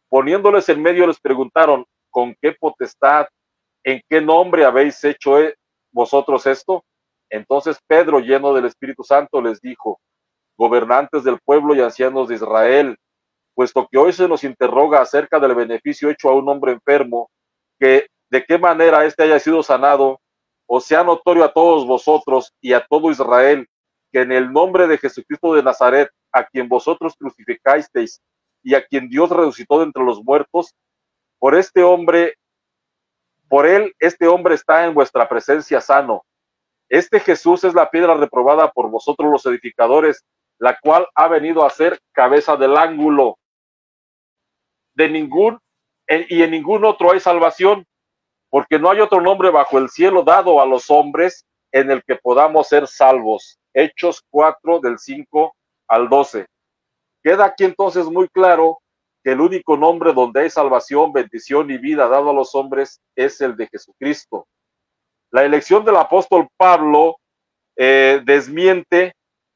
Poniéndoles en medio les preguntaron, ¿con qué potestad, en qué nombre habéis hecho vosotros esto? Entonces Pedro, lleno del Espíritu Santo, les dijo, gobernantes del pueblo y ancianos de Israel, puesto que hoy se nos interroga acerca del beneficio hecho a un hombre enfermo, que de qué manera éste haya sido sanado, o sea notorio a todos vosotros y a todo Israel, que en el nombre de Jesucristo de Nazaret, a quien vosotros crucificasteis y a quien Dios resucitó de entre los muertos, por este hombre, por él este hombre está en vuestra presencia sano. Este Jesús es la piedra reprobada por vosotros los edificadores, la cual ha venido a ser cabeza del ángulo. En ningún otro hay salvación, porque no hay otro nombre bajo el cielo dado a los hombres en el que podamos ser salvos. Hechos 4 del 5 al 12. Queda aquí entonces muy claro que el único nombre donde hay salvación, bendición y vida dado a los hombres es el de Jesucristo. La elección del apóstol Pablo desmiente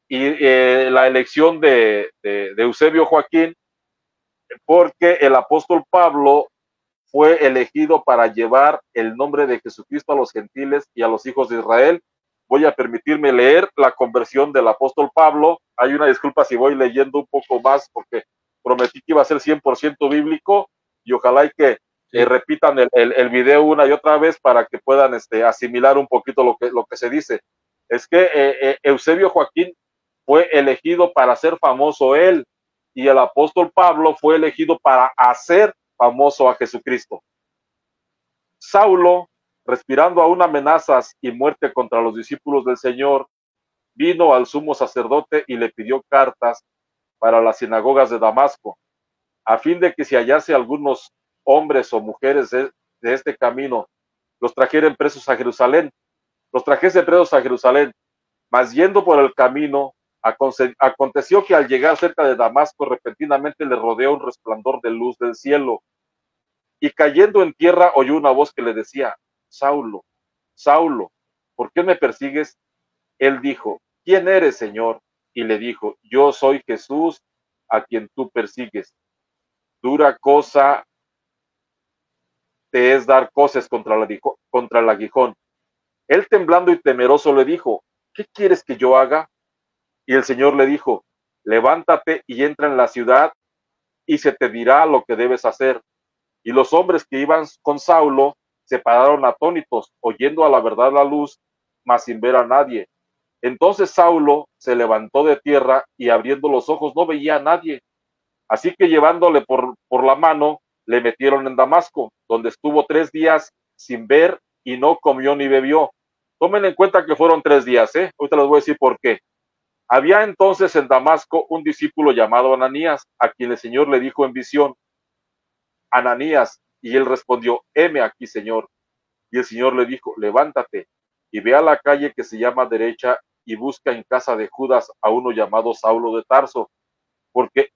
la elección de Eusebio Joaquín, porque el apóstol Pablo fue elegido para llevar el nombre de Jesucristo a los gentiles y a los hijos de Israel. Voy a permitirme leer la conversión del apóstol Pablo. Hay una disculpa si voy leyendo un poco más, porque prometí que iba a ser 100% bíblico, y ojalá y que repitan el video una y otra vez para que puedan asimilar un poquito lo que se dice. Es que Eusebio Joaquín fue elegido para ser famoso él, y el apóstol Pablo fue elegido para hacer famoso a Jesucristo. Saulo, respirando aún amenazas y muerte contra los discípulos del Señor, vino al sumo sacerdote y le pidió cartas para las sinagogas de Damasco, a fin de que si hallase algunos hombres o mujeres de este camino, los trajesen presos a Jerusalén. Mas yendo por el camino, aconteció que al llegar cerca de Damasco, repentinamente le rodeó un resplandor de luz del cielo, y cayendo en tierra oyó una voz que le decía, Saulo, Saulo, ¿por qué me persigues? Él dijo, ¿quién eres, Señor? Y le dijo, yo soy Jesús, a quien tú persigues. Dura cosa te es dar cosas contra el aguijón. Él, temblando y temeroso, le dijo, ¿qué quieres que yo haga? Y el Señor le dijo, levántate y entra en la ciudad, y se te dirá lo que debes hacer. Y los hombres que iban con Saulo se pararon atónitos, oyendo a la verdad la luz, mas sin ver a nadie. Entonces Saulo se levantó de tierra y abriendo los ojos no veía a nadie. Así que llevándole por la mano, le metieron en Damasco, donde estuvo 3 días sin ver y no comió ni bebió. Tomen en cuenta que fueron 3 días, Ahorita les voy a decir por qué. Había entonces en Damasco un discípulo llamado Ananías, a quien el Señor le dijo en visión, Ananías, y él respondió, heme aquí, Señor. Y el Señor le dijo, levántate y ve a la calle que se llama Derecha y busca en casa de Judas a uno llamado Saulo de Tarso, porque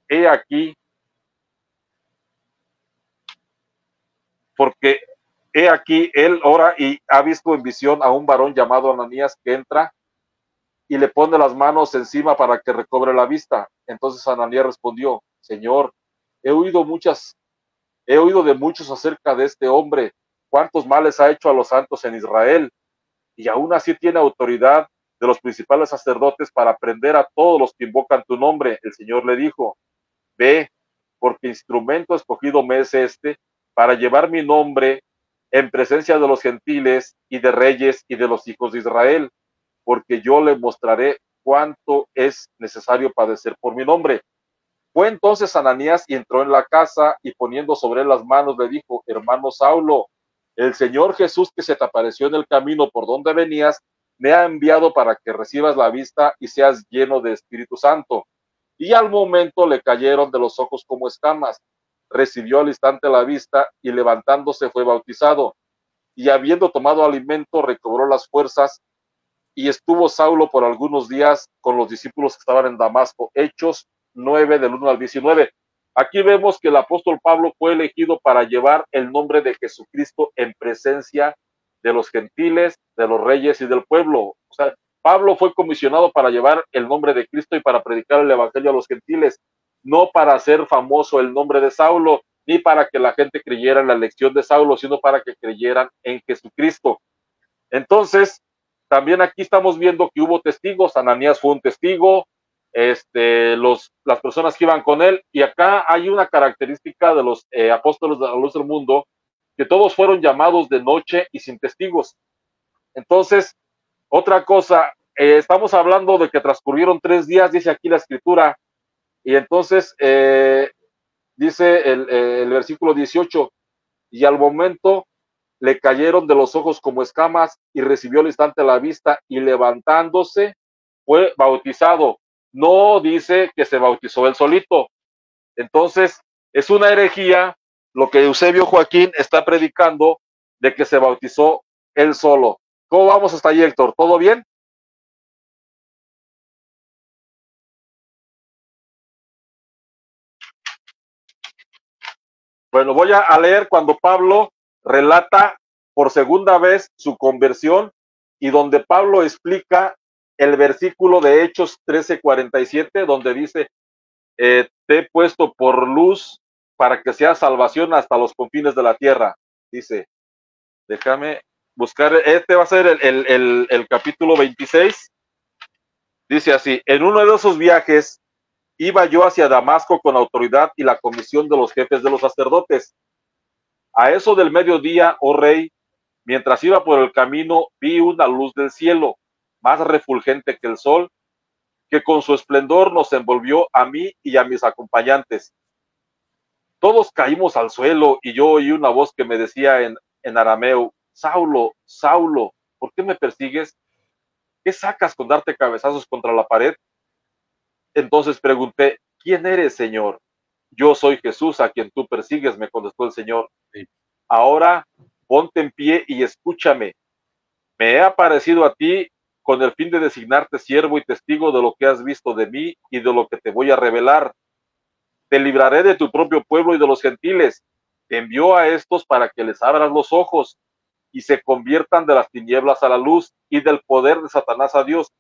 he aquí él ora y ha visto en visión a un varón llamado Ananías que entra y le pone las manos encima para que recobre la vista. Entonces Ananías respondió, Señor, he oído de muchos acerca de este hombre, cuántos males ha hecho a los santos en Israel, y aún así tiene autoridad de los principales sacerdotes para prender a todos los que invocan tu nombre. El Señor le dijo, ve, porque instrumento escogido me es para llevar mi nombre en presencia de los gentiles y de reyes y de los hijos de Israel, porque yo le mostraré cuánto es necesario padecer por mi nombre. Fue entonces Ananías y entró en la casa y poniendo sobre él las manos le dijo, hermano Saulo, el Señor Jesús que se te apareció en el camino por donde venías, me ha enviado para que recibas la vista y seas lleno de Espíritu Santo. Y al momento le cayeron de los ojos como escamas. Recibió al instante la vista y levantándose fue bautizado. Y habiendo tomado alimento recobró las fuerzas, y estuvo Saulo por algunos días con los discípulos que estaban en Damasco. Hechos 9 del 1 al 19. Aquí vemos que el apóstol Pablo fue elegido para llevar el nombre de Jesucristo en presencia de los gentiles, de los reyes y del pueblo. O sea, Pablo fue comisionado para llevar el nombre de Cristo y para predicar el evangelio a los gentiles, no para hacer famoso el nombre de Saulo, ni para que la gente creyera en la elección de Saulo, sino para que creyeran en Jesucristo. Entonces, también aquí estamos viendo que hubo testigos. Ananías fue un testigo, las personas que iban con él, y acá hay una característica de los apóstoles de la luz del mundo, que todos fueron llamados de noche y sin testigos. Entonces, otra cosa, estamos hablando de que transcurrieron 3 días, dice aquí la escritura, y entonces dice el versículo 18, y al momento le cayeron de los ojos como escamas y recibió al instante la vista y levantándose fue bautizado. No dice que se bautizó él solito. Entonces, es una herejía lo que Eusebio Joaquín está predicando de que se bautizó él solo. ¿Cómo vamos hasta ahí, Héctor? ¿Todo bien? Bueno, voy a leer cuando Pablo relata por segunda vez su conversión y donde Pablo explica el versículo de Hechos 13:47, donde dice, te he puesto por luz para que sea salvación hasta los confines de la tierra. Dice, déjame buscar, este va a ser el capítulo 26. Dice así, en uno de esos viajes iba yo hacia Damasco con autoridad y la comisión de los jefes de los sacerdotes. A eso del mediodía, oh rey, mientras iba por el camino, vi una luz del cielo, más refulgente que el sol, que con su esplendor nos envolvió a mí y a mis acompañantes. Todos caímos al suelo y yo oí una voz que me decía en arameo, Saulo, Saulo, ¿por qué me persigues? ¿Qué sacas con darte cabezazos contra la pared? Entonces pregunté, ¿quién eres, Señor? Yo soy Jesús a quien tú persigues, me contestó el Señor. Ahora ponte en pie y escúchame. Me he aparecido a ti con el fin de designarte siervo y testigo de lo que has visto de mí y de lo que te voy a revelar. Te libraré de tu propio pueblo y de los gentiles. Te envió a estos para que les abras los ojos y se conviertan de las tinieblas a la luz y del poder de Satanás a Dios.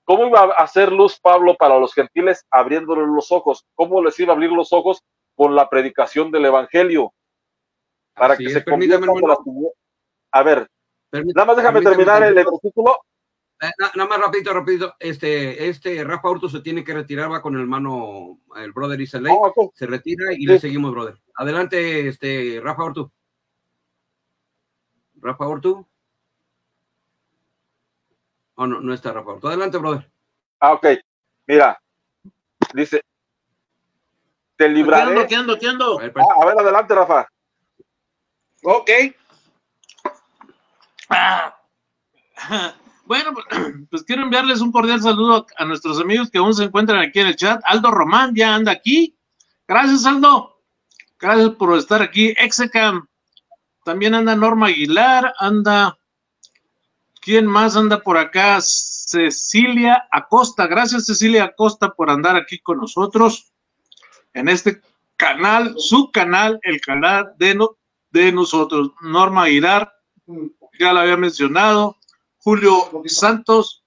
¿Cómo iba a hacer luz Pablo para los gentiles? Abriéndoles los ojos. ¿Cómo les iba a abrir los ojos? Con la predicación del evangelio. Para que se conviertan de las tinieblas. A ver, nada más déjame terminar el versículo. Nada más rapidito. Rafa Hurto se tiene que retirar, va con el hermano, el brother Iseley. Okay. Se retira y le seguimos, brother. Adelante, Rafa Hurto. Rafa Hurto. Oh, no está Rafa Hurto. Adelante, brother. Ok. Mira, dice, te libraré. ¿Qué ando? A ver, adelante, Rafa. Ok. Bueno, pues quiero enviarles un cordial saludo a nuestros amigos que aún se encuentran aquí en el chat. Aldo Román ya anda aquí. Gracias, Aldo. Gracias por estar aquí. Execam. También anda Norma Aguilar. Anda. ¿Quién más anda por acá? Cecilia Acosta. Gracias, Cecilia Acosta, por andar aquí con nosotros en este canal, su canal, el canal de nosotros. Norma Aguilar, ya lo había mencionado. Julio Santos,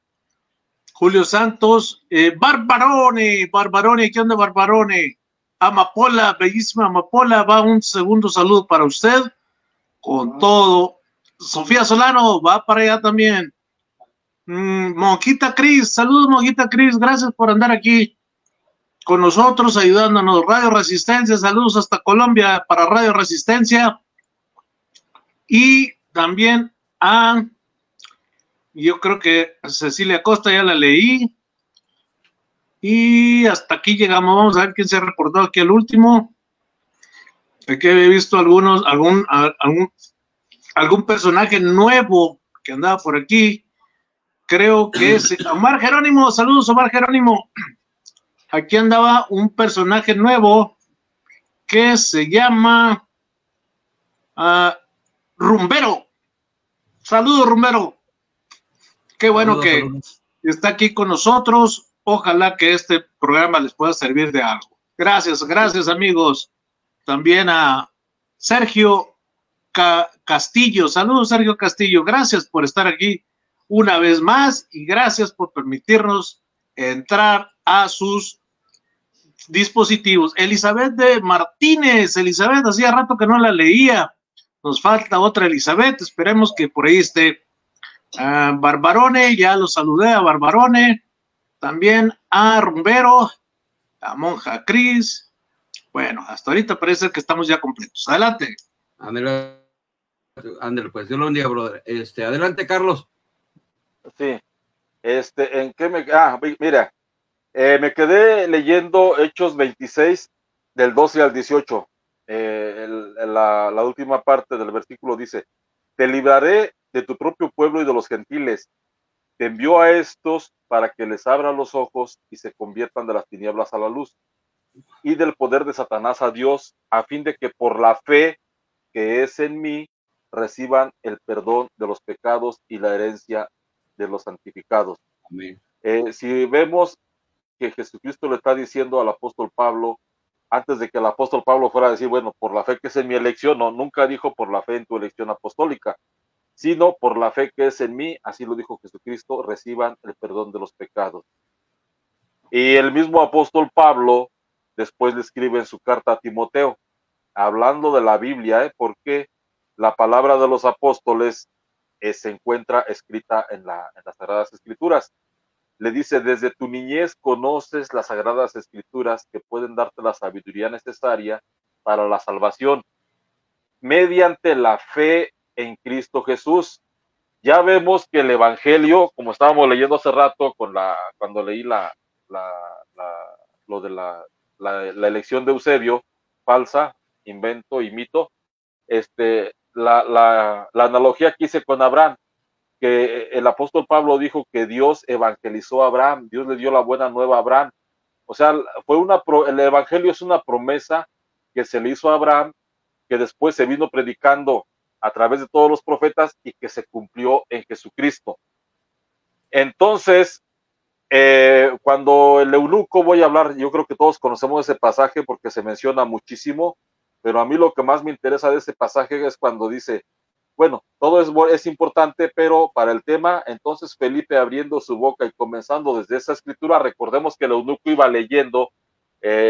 Barbarone, ¿qué onda, Barbarone? Amapola, bellísima Amapola, va un segundo saludo para usted, con todo. Sofía Solano, va para allá también. Monjita Cris, saludos, Monjita Cris, gracias por andar aquí con nosotros, ayudándonos. Radio Resistencia, saludos hasta Colombia para Radio Resistencia. Y también yo creo que Cecilia Costa ya la leí. Y hasta aquí llegamos. Vamos a ver quién se ha reportado aquí al último. Aquí había visto algún personaje nuevo que andaba por aquí. Creo que es Omar Jerónimo. Saludos, Omar Jerónimo. Aquí andaba un personaje nuevo que se llama Rumbero. Saludos, Rumbero. Qué bueno que está aquí con nosotros. Ojalá que este programa les pueda servir de algo. Gracias, gracias amigos. También a Sergio Castillo. Saludos, Sergio Castillo. Gracias por estar aquí una vez más y gracias por permitirnos entrar a sus dispositivos. Elizabeth de Martínez. Elizabeth, hacía rato que no la leía. Nos falta otra Elizabeth. Esperemos que por ahí esté. Barbarone, ya lo saludé a Barbarone. También a Rumbero, a Monja Cris. Bueno, hasta ahorita parece que estamos ya completos. Adelante. Ándale, pues Dios lo bendiga, brother. Adelante, Carlos. Sí. ¿En qué me? Mira, me quedé leyendo Hechos 26 del 12 al 18. La última parte del versículo dice: te libraré de tu propio pueblo y de los gentiles. Te envió a estos para que les abra los ojos y se conviertan de las tinieblas a la luz y del poder de Satanás a Dios, a fin de que por la fe que es en mí reciban el perdón de los pecados y la herencia de los santificados. Amén. Si vemos que Jesucristo le está diciendo al apóstol Pablo, antes de que el apóstol Pablo fuera a decir, bueno, por la fe que es en mi elección, no, nunca dijo por la fe en tu elección apostólica, sino por la fe que es en mí, así lo dijo Jesucristo, reciban el perdón de los pecados. Y el mismo apóstol Pablo después le escribe en su carta a Timoteo, hablando de la Biblia, porque la palabra de los apóstoles se encuentra escrita en las Sagradas Escrituras. Le dice: desde tu niñez conoces las Sagradas Escrituras que pueden darte la sabiduría necesaria para la salvación, mediante la fe en Cristo Jesús. Ya vemos que el Evangelio, como estábamos leyendo hace rato cuando leí la elección de Eusebio, falsa, invento y mito, la analogía que hice con Abraham, que el apóstol Pablo dijo que Dios evangelizó a Abraham, Dios le dio la buena nueva a Abraham. O sea, el Evangelio es una promesa que se le hizo a Abraham, que después se vino predicando a través de todos los profetas y que se cumplió en Jesucristo. Entonces, cuando el eunuco, voy a hablar, yo creo que todos conocemos ese pasaje porque se menciona muchísimo, pero a mí lo que más me interesa de ese pasaje es cuando dice, bueno, todo es importante, pero para el tema, entonces Felipe abriendo su boca y comenzando desde esa escritura, recordemos que el eunuco iba leyendo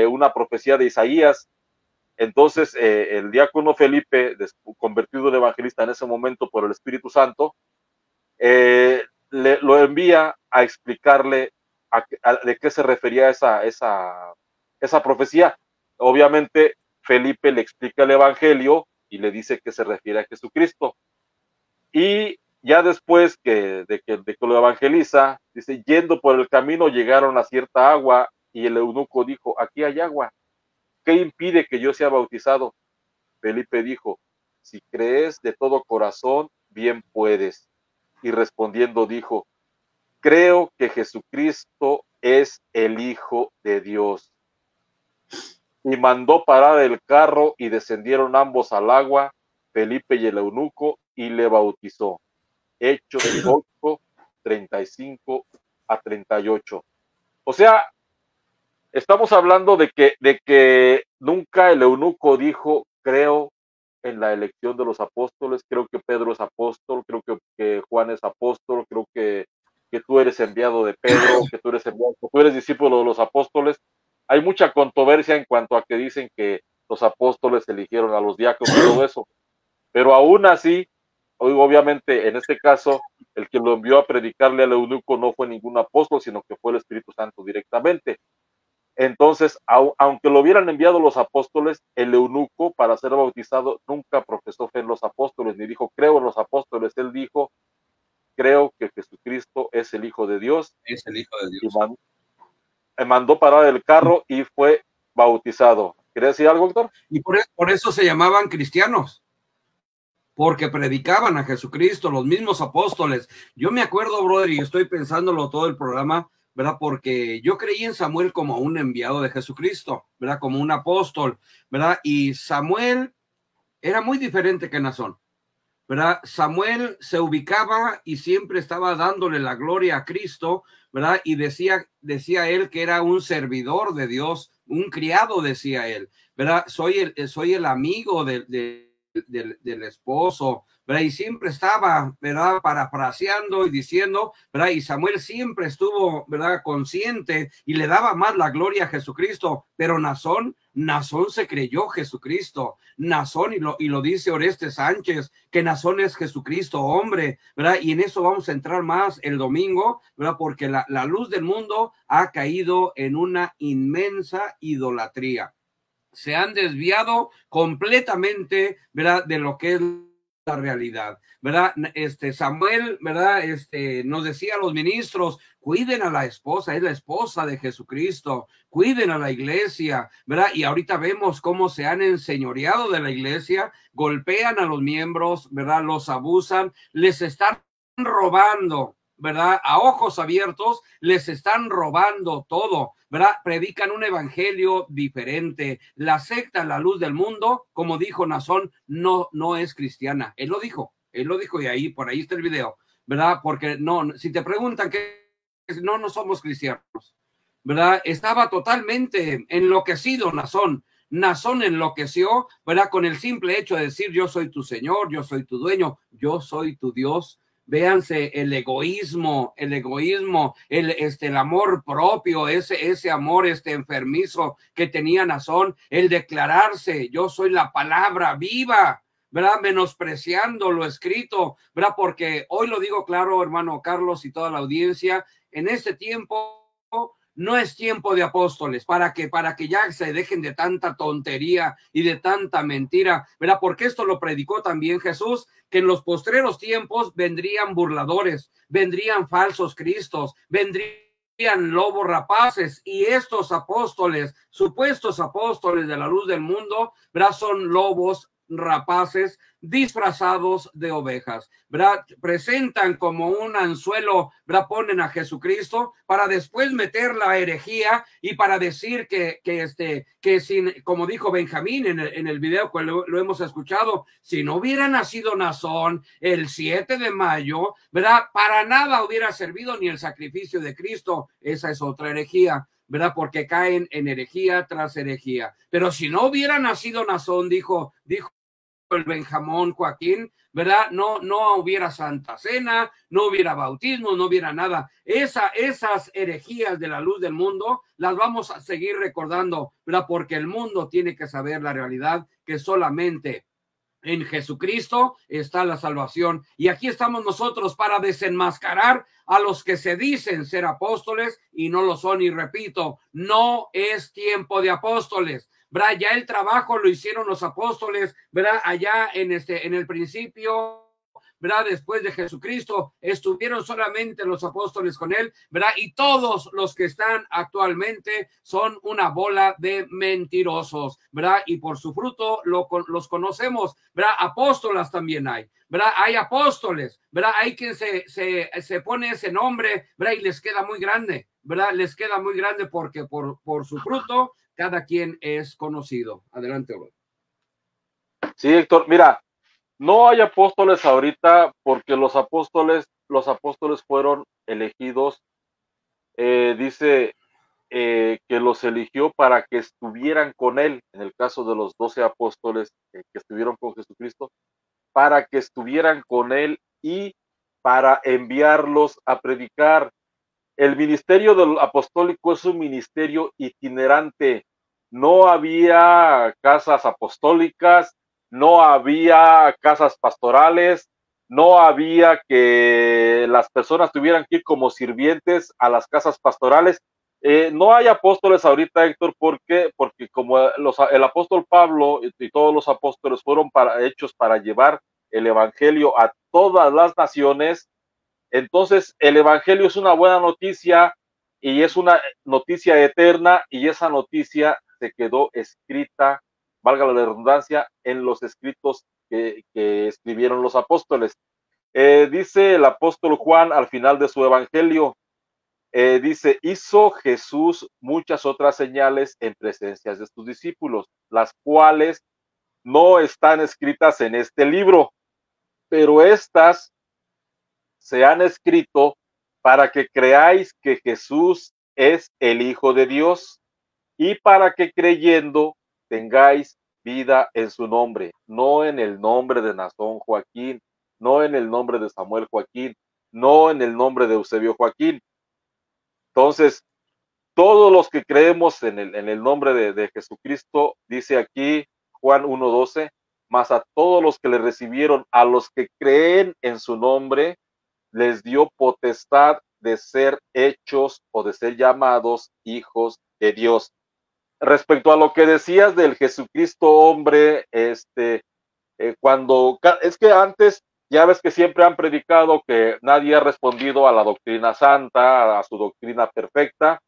una profecía de Isaías. Entonces el diácono Felipe, convertido en evangelista en ese momento por el Espíritu Santo, lo envía a explicarle de qué se refería esa profecía. Obviamente Felipe le explica el evangelio y le dice que se refiere a Jesucristo. Y ya después de que lo evangeliza, dice, yendo por el camino llegaron a cierta agua y el eunuco dijo, aquí hay agua, ¿qué impide que yo sea bautizado? Felipe dijo, si crees de todo corazón, bien puedes. Y respondiendo dijo, creo que Jesucristo es el Hijo de Dios. Y mandó parar el carro y descendieron ambos al agua, Felipe y el eunuco, y le bautizó. Hechos 8, 35 a 38. O sea, estamos hablando de que nunca el eunuco dijo, creo en la elección de los apóstoles, creo que Pedro es apóstol, creo que Juan es apóstol, creo que tú eres enviado de Pedro, que tú eres discípulo de los apóstoles. Hay mucha controversia en cuanto a que dicen que los apóstoles eligieron a los diáconos y todo eso, pero aún así, obviamente en este caso, el que lo envió a predicarle al eunuco no fue ningún apóstol, sino que fue el Espíritu Santo directamente. Entonces, aunque lo hubieran enviado los apóstoles, el eunuco para ser bautizado nunca profesó fe en los apóstoles, ni dijo, creo en los apóstoles. Él dijo, creo que Jesucristo es el Hijo de Dios. Es el Hijo de Dios. Y mandó parar el carro y fue bautizado. ¿Quería decir algo, Héctor? Y por eso se llamaban cristianos, porque predicaban a Jesucristo, los mismos apóstoles. Yo me acuerdo, brother, y estoy pensándolo todo el programa, ¿verdad? Porque yo creí en Samuel como un enviado de Jesucristo, ¿verdad? Como un apóstol, ¿verdad? Y Samuel era muy diferente que Nazón, ¿verdad? Samuel se ubicaba y siempre estaba dándole la gloria a Cristo, ¿verdad? Y decía él que era un servidor de Dios, un criado, decía él, ¿verdad? Soy el amigo del esposo, ¿verdad? Y siempre estaba, ¿verdad? Parafraseando y diciendo, ¿verdad? Y Samuel siempre estuvo, ¿verdad? Consciente y le daba más la gloria a Jesucristo, pero Nazón se creyó Jesucristo, Nazón, y lo dice Orestes Sánchez, que Nazón es Jesucristo, hombre, ¿verdad? Y en eso vamos a entrar más el domingo, ¿verdad? Porque la luz del mundo ha caído en una inmensa idolatría. Se han desviado completamente, ¿verdad? De lo que es la realidad, ¿verdad? Samuel, ¿verdad? Nos decía a los ministros, cuiden a la esposa, es la esposa de Jesucristo, cuiden a la iglesia, ¿verdad? Y ahorita vemos cómo se han enseñoreado de la iglesia, golpean a los miembros, ¿verdad? Los abusan, les están robando, ¿verdad? A ojos abiertos les están robando todo, ¿verdad? Predican un evangelio diferente. La secta, la luz del mundo, como dijo Nazón, no es cristiana. Él lo dijo y ahí, por ahí está el video, ¿verdad? Porque no, si te preguntan que no somos cristianos, ¿verdad? Estaba totalmente enloquecido Nazón. Nazón enloqueció, ¿verdad? Con el simple hecho de decir, yo soy tu Señor, yo soy tu dueño, yo soy tu Dios. Véanse el egoísmo, el amor propio, ese amor enfermizo que tenía Nazón, el declararse, yo soy la palabra viva, ¿verdad? Menospreciando lo escrito, ¿verdad? Porque hoy lo digo claro, hermano Carlos y toda la audiencia, en este tiempo no es tiempo de apóstoles, para que ya se dejen de tanta tontería y de tanta mentira, ¿verdad? Porque esto lo predicó también Jesús, que en los postreros tiempos vendrían burladores, vendrían falsos cristos, vendrían lobos rapaces, y estos apóstoles, supuestos apóstoles de la luz del mundo, ¿verdad? Son lobos rapaces disfrazados de ovejas, ¿verdad? Presentan como un anzuelo, ¿verdad? Ponen a Jesucristo para después meter la herejía y para decir que sin, como dijo Benjamín en el video que lo hemos escuchado, si no hubiera nacido Nazón el 7 de mayo, ¿verdad? Para nada hubiera servido ni el sacrificio de Cristo. Esa es otra herejía, ¿verdad? Porque caen en herejía tras herejía. Pero si no hubiera nacido Nazón, dijo el Benjamín Joaquín, ¿verdad? No hubiera Santa Cena, no hubiera bautismo, no hubiera nada. Esas herejías de la luz del mundo las vamos a seguir recordando, ¿verdad? Porque el mundo tiene que saber la realidad, que solamente en Jesucristo está la salvación. Y aquí estamos nosotros para desenmascarar a los que se dicen ser apóstoles y no lo son. Y repito, no es tiempo de apóstoles, ¿verdad? Ya el trabajo lo hicieron los apóstoles, ¿verdad? Allá en el principio, ¿verdad? Después de Jesucristo, estuvieron solamente los apóstoles con él, ¿verdad? Y todos los que están actualmente son una bola de mentirosos, ¿verdad? Y por su fruto los conocemos, ¿verdad? Apóstolas también hay, ¿verdad? Hay apóstoles, ¿verdad? Hay quien se pone ese nombre, ¿verdad? Y les queda muy grande, ¿verdad? Les queda muy grande porque por su fruto cada quien es conocido. Adelante, bro. Sí, Héctor, mira, no hay apóstoles ahorita porque los apóstoles fueron elegidos. Dice que los eligió para que estuvieran con él, en el caso de los 12 apóstoles que estuvieron con Jesucristo, para que estuvieran con él y para enviarlos a predicar. El ministerio del apostólico es un ministerio itinerante. No había casas apostólicas, no había casas pastorales, no había que las personas tuvieran que ir como sirvientes a las casas pastorales. No hay apóstoles ahorita, Héctor, porque como el apóstol Pablo y todos los apóstoles fueron hechos para llevar el evangelio a todas las naciones. Entonces, el evangelio es una buena noticia y es una noticia eterna, y esa noticia se quedó escrita, valga la redundancia, en los escritos que escribieron los apóstoles. Dice el apóstol Juan al final de su evangelio, dice, hizo Jesús muchas otras señales en presencia de sus discípulos, las cuales no están escritas en este libro. pero estas se han escrito para que creáis que Jesús es el Hijo de Dios y para que creyendo tengáis vida en su nombre, no en el nombre de Nazón Joaquín, no en el nombre de Samuel Joaquín, no en el nombre de Eusebio Joaquín. Entonces, todos los que creemos en el nombre de Jesucristo, dice aquí Juan 1:12, mas a todos los que le recibieron, a los que creen en su nombre, les dio potestad de ser hechos o de ser llamados hijos de Dios. Respecto a lo que decías del Jesucristo hombre, cuando es que antes ya ves que siempre han predicado que nadie ha respondido a la doctrina santa, a su doctrina perfecta.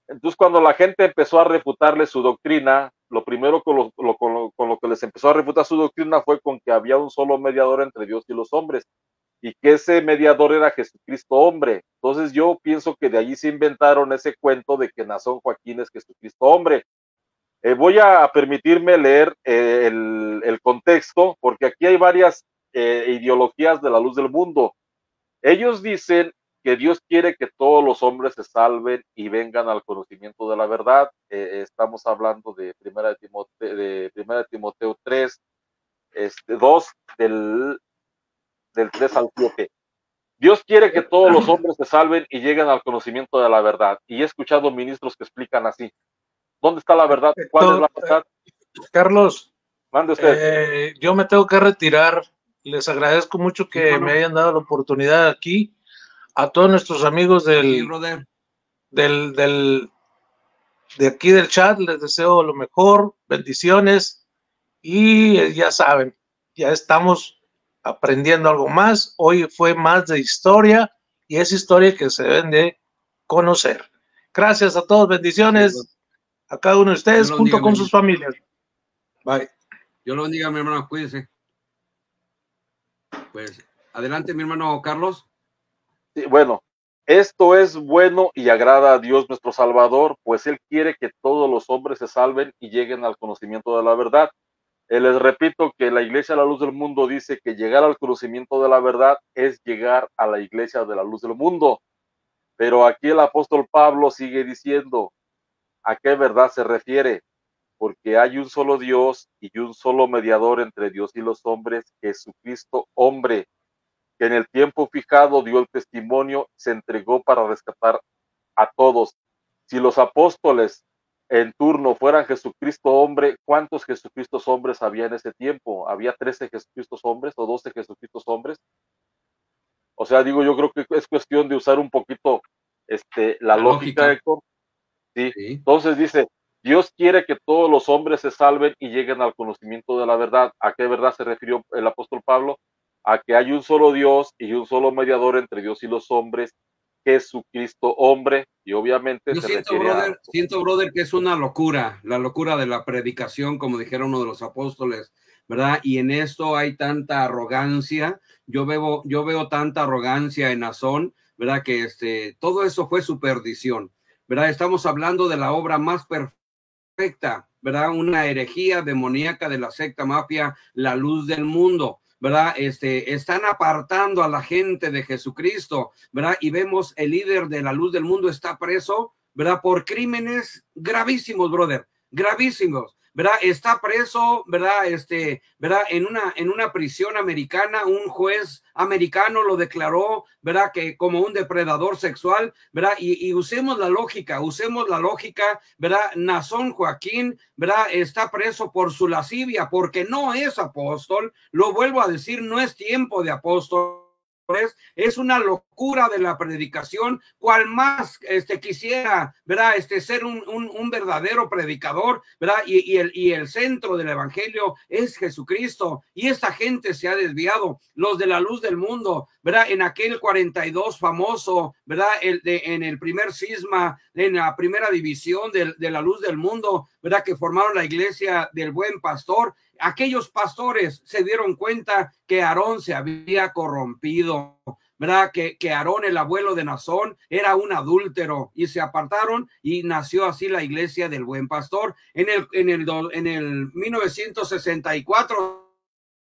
Entonces, cuando la gente empezó a refutarle su doctrina, lo primero con lo que les empezó a refutar su doctrina fue con que había un solo mediador entre Dios y los hombres, y que ese mediador era Jesucristo hombre. Entonces, yo pienso que de allí se inventaron ese cuento de que Nazón Joaquín es Jesucristo hombre. Voy a permitirme leer el contexto, porque aquí hay varias ideologías de la luz del mundo. Ellos dicen que Dios quiere que todos los hombres se salven y vengan al conocimiento de la verdad. Estamos hablando de Primera de Timoteo 3, 2, del 3 al 7. Dios quiere que todos los hombres se salven y lleguen al conocimiento de la verdad. Y he escuchado ministros que explican así. ¿Dónde está la verdad? ¿Cuál es la verdad? Carlos, mande usted. Yo me tengo que retirar. Les agradezco mucho que me hayan dado la oportunidad aquí. A todos nuestros amigos de aquí del chat, les deseo lo mejor, bendiciones, y ya saben, ya estamos aprendiendo algo más. Hoy fue más de historia, y es historia que se deben de conocer. Gracias a todos, bendiciones a cada uno de ustedes junto con sus familias. Bye. Dios lo bendiga, mi hermano, cuídense. Pues adelante, mi hermano Carlos. Sí, bueno, esto es bueno y agrada a Dios nuestro Salvador, pues Él quiere que todos los hombres se salven y lleguen al conocimiento de la verdad. Les repito que la Iglesia de la Luz del Mundo dice que llegar al conocimiento de la verdad es llegar a la Iglesia de la Luz del Mundo. Pero aquí el apóstol Pablo sigue diciendo, ¿a qué verdad se refiere? Porque hay un solo Dios y un solo mediador entre Dios y los hombres, Jesucristo hombre, que en el tiempo fijado dio el testimonio, se entregó para rescatar a todos. Si los apóstoles en turno fueran Jesucristo hombre, ¿cuántos Jesucristos hombres había en ese tiempo? ¿Había 13 Jesucristos hombres o 12 Jesucristos hombres? O sea, digo, yo creo que es cuestión de usar un poquito la lógica, Héctor. ¿Sí? Entonces dice, Dios quiere que todos los hombres se salven y lleguen al conocimiento de la verdad. ¿A qué verdad se refirió el apóstol Pablo? A que hay un solo Dios y un solo mediador entre Dios y los hombres, Jesucristo hombre, y obviamente yo siento, brother, que es una locura, la locura de la predicación, como dijera uno de los apóstoles, ¿verdad? Y en esto hay tanta arrogancia, yo veo tanta arrogancia en Nazón, ¿verdad? Que todo eso fue su perdición, ¿verdad? Estamos hablando de la obra más perfecta, ¿verdad? Una herejía demoníaca de la secta mafia, la luz del mundo, ¿verdad? Están apartando a la gente de Jesucristo, ¿verdad? Y vemos el líder de la luz del mundo está preso, ¿verdad? Por crímenes gravísimos, brother, gravísimos, ¿verdad? Está preso, ¿verdad? ¿Verdad? En una prisión americana, un juez americano lo declaró, ¿verdad? Que como un depredador sexual, ¿verdad? Y usemos la lógica, ¿verdad? Nazón Joaquín, ¿verdad? Está preso por su lascivia, porque no es apóstol, lo vuelvo a decir, no es tiempo de apóstol. Es una locura de la predicación, cual más quisiera, ¿verdad? Ser un verdadero predicador, ¿verdad? Y el centro del evangelio es Jesucristo, y esta gente se ha desviado, los de la luz del mundo, ¿verdad? En aquel 42 famoso, ¿verdad? En el primer cisma, en la primera división de la luz del mundo, ¿verdad? Que formaron la iglesia del buen pastor. Aquellos pastores se dieron cuenta que Aarón se había corrompido, ¿verdad? Que Aarón, el abuelo de Nazón, era un adúltero, y se apartaron, y nació así la iglesia del buen pastor. En el 1964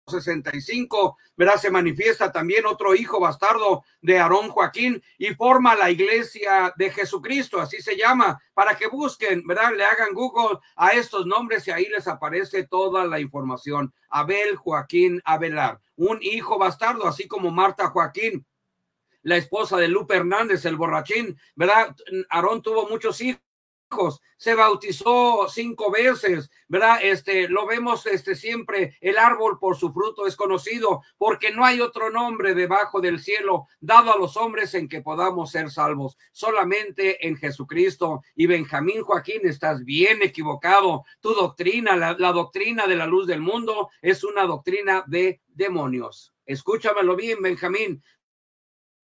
65, ¿verdad? Se manifiesta también otro hijo bastardo de Aarón, Joaquín, y forma la iglesia de Jesucristo, así se llama, para que busquen, ¿verdad? Le hagan Google a estos nombres y ahí les aparece toda la información. Abel, Joaquín, Abelar, un hijo bastardo, así como Marta Joaquín, la esposa de Lupe Hernández, el borrachín, ¿verdad? Aarón tuvo muchos hijos, se bautizó 5 veces, ¿verdad? Lo vemos siempre, el árbol por su fruto es conocido, porque no hay otro nombre debajo del cielo dado a los hombres en que podamos ser salvos, solamente en Jesucristo. Y Benjamín Joaquín, estás bien equivocado, tu doctrina, la doctrina de la luz del mundo es una doctrina de demonios. Escúchamelo bien, Benjamín,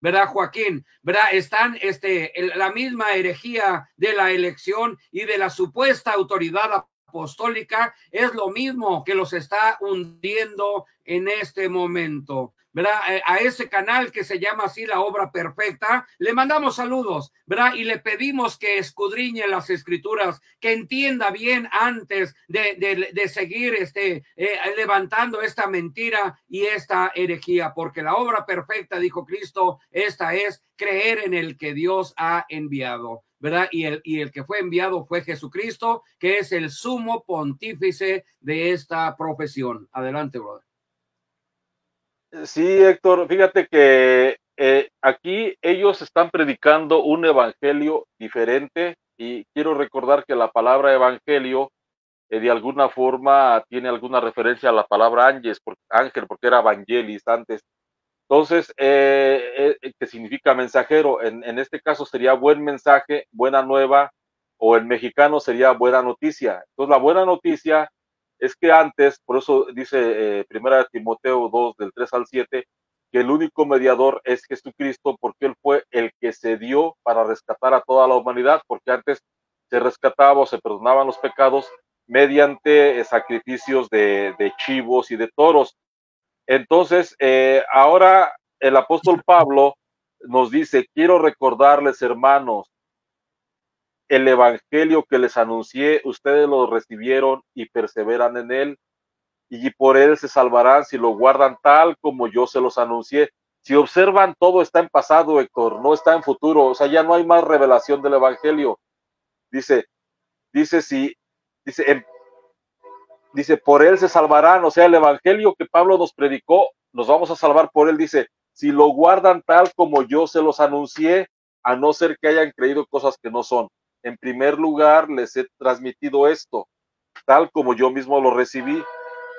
¿verdad, Joaquín? ¿Verdad? Están la misma herejía de la elección y de la supuesta autoridad apostólica, es lo mismo que los está hundiendo en este momento, ¿verdad? A ese canal que se llama así La Obra Perfecta, le mandamos saludos, ¿verdad? Y le pedimos que escudriñe las escrituras, que entienda bien antes de seguir levantando esta mentira y esta herejía, porque la obra perfecta, dijo Cristo, esta es creer en el que Dios ha enviado, ¿verdad? Y el que fue enviado fue Jesucristo, que es el sumo pontífice de esta profesión. Adelante, brother. Sí, Héctor, fíjate que aquí ellos están predicando un evangelio diferente y quiero recordar que la palabra evangelio de alguna forma tiene alguna referencia a la palabra ángel, porque era evangelis antes. Entonces, que significa mensajero, en este caso sería buen mensaje, buena nueva, o en mexicano sería buena noticia. Entonces, la buena noticia es que antes, por eso dice Primera Timoteo 2, del 3 al 7, que el único mediador es Jesucristo, porque Él fue el que se dio para rescatar a toda la humanidad, porque antes se rescataba o se perdonaban los pecados mediante sacrificios de chivos y de toros. Entonces, ahora el apóstol Pablo nos dice, quiero recordarles, hermanos, el evangelio que les anuncié, ustedes lo recibieron y perseveran en él, y por él se salvarán si lo guardan tal como yo se los anuncié. Si observan, todo está en pasado, Héctor, no está en futuro, o sea, ya no hay más revelación del evangelio. Dice, por él se salvarán, o sea, el evangelio que Pablo nos predicó, nos vamos a salvar por él. Dice, si lo guardan tal como yo se los anuncié, a no ser que hayan creído cosas que no son. En primer lugar, les he transmitido esto, tal como yo mismo lo recibí,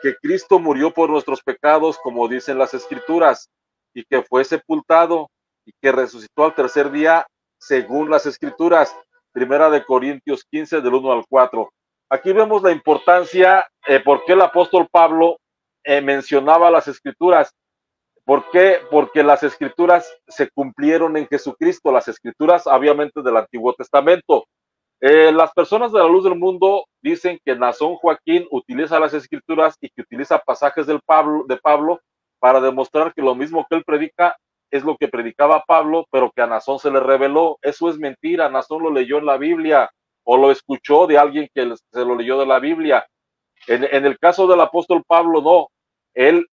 que Cristo murió por nuestros pecados, como dicen las Escrituras, y que fue sepultado, y que resucitó al tercer día, según las Escrituras. Primera de Corintios 15, del 1 al 4. Aquí vemos la importancia, por qué el apóstol Pablo mencionaba las Escrituras. ¿Por qué? Porque las Escrituras se cumplieron en Jesucristo, las Escrituras obviamente del Antiguo Testamento. Las personas de la luz del mundo dicen que Naasón Joaquín utiliza las Escrituras y que utiliza pasajes de Pablo para demostrar que lo mismo que él predica es lo que predicaba Pablo, pero que a Naasón se le reveló. Eso es mentira. Naasón lo leyó en la Biblia o lo escuchó de alguien que se lo leyó de la Biblia. En el caso del apóstol Pablo, no. Él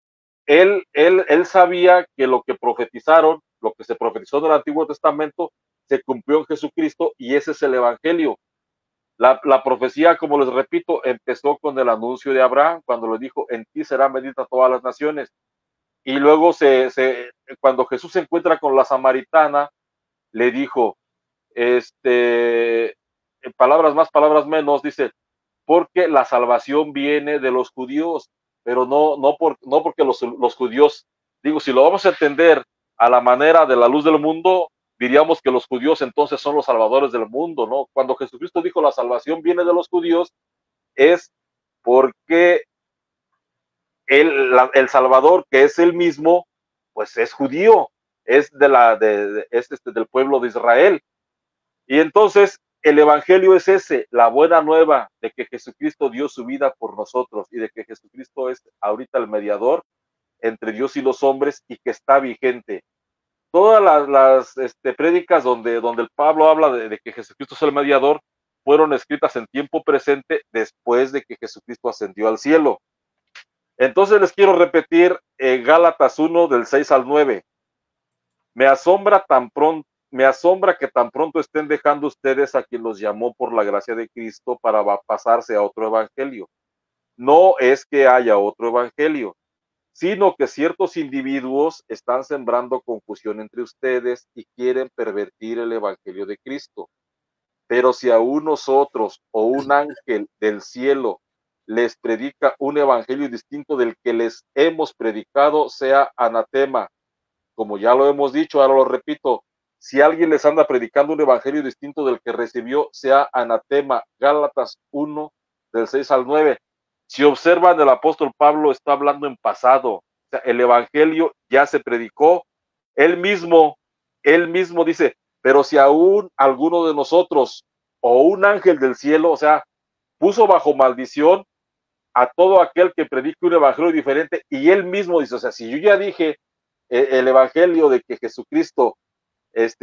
sabía que lo que profetizaron, lo que se profetizó del Antiguo Testamento, se cumplió en Jesucristo, y ese es el evangelio. La profecía, como les repito, empezó con el anuncio de Abraham, cuando le dijo, en ti serán benditas todas las naciones. Y luego cuando Jesús se encuentra con la samaritana, le dijo, palabras más, palabras menos, dice, porque la salvación viene de los judíos, pero no porque los judíos, digo, si lo vamos a entender a la manera de la luz del mundo, diríamos que los judíos entonces son los salvadores del mundo, ¿no? Cuando Jesucristo dijo la salvación viene de los judíos, es porque el Salvador, que es el mismo, pues es judío, es del pueblo de Israel. Y entonces el evangelio es ese, la buena nueva de que Jesucristo dio su vida por nosotros y de que Jesucristo es ahorita el mediador entre Dios y los hombres y que está vigente. Todas las prédicas donde el Pablo habla de que Jesucristo es el mediador fueron escritas en tiempo presente después de que Jesucristo ascendió al cielo. Entonces les quiero repetir Gálatas 1 del 6 al 9. Me asombra que tan pronto estén dejando ustedes a quien los llamó por la gracia de Cristo para pasarse a otro evangelio. No es que haya otro evangelio, sino que ciertos individuos están sembrando confusión entre ustedes y quieren pervertir el evangelio de Cristo. Pero si aún nosotros o un ángel del cielo les predica un evangelio distinto del que les hemos predicado, sea anatema. Como ya lo hemos dicho, ahora lo repito, si alguien les anda predicando un evangelio distinto del que recibió, sea anatema. Gálatas 1, del 6 al 9. Si observan, el apóstol Pablo está hablando en pasado. O sea, el evangelio ya se predicó. Él mismo dice, pero si aún alguno de nosotros o un ángel del cielo, o sea, puso bajo maldición a todo aquel que predique un evangelio diferente, y él mismo dice, o sea, si yo ya dije el evangelio de que Jesucristo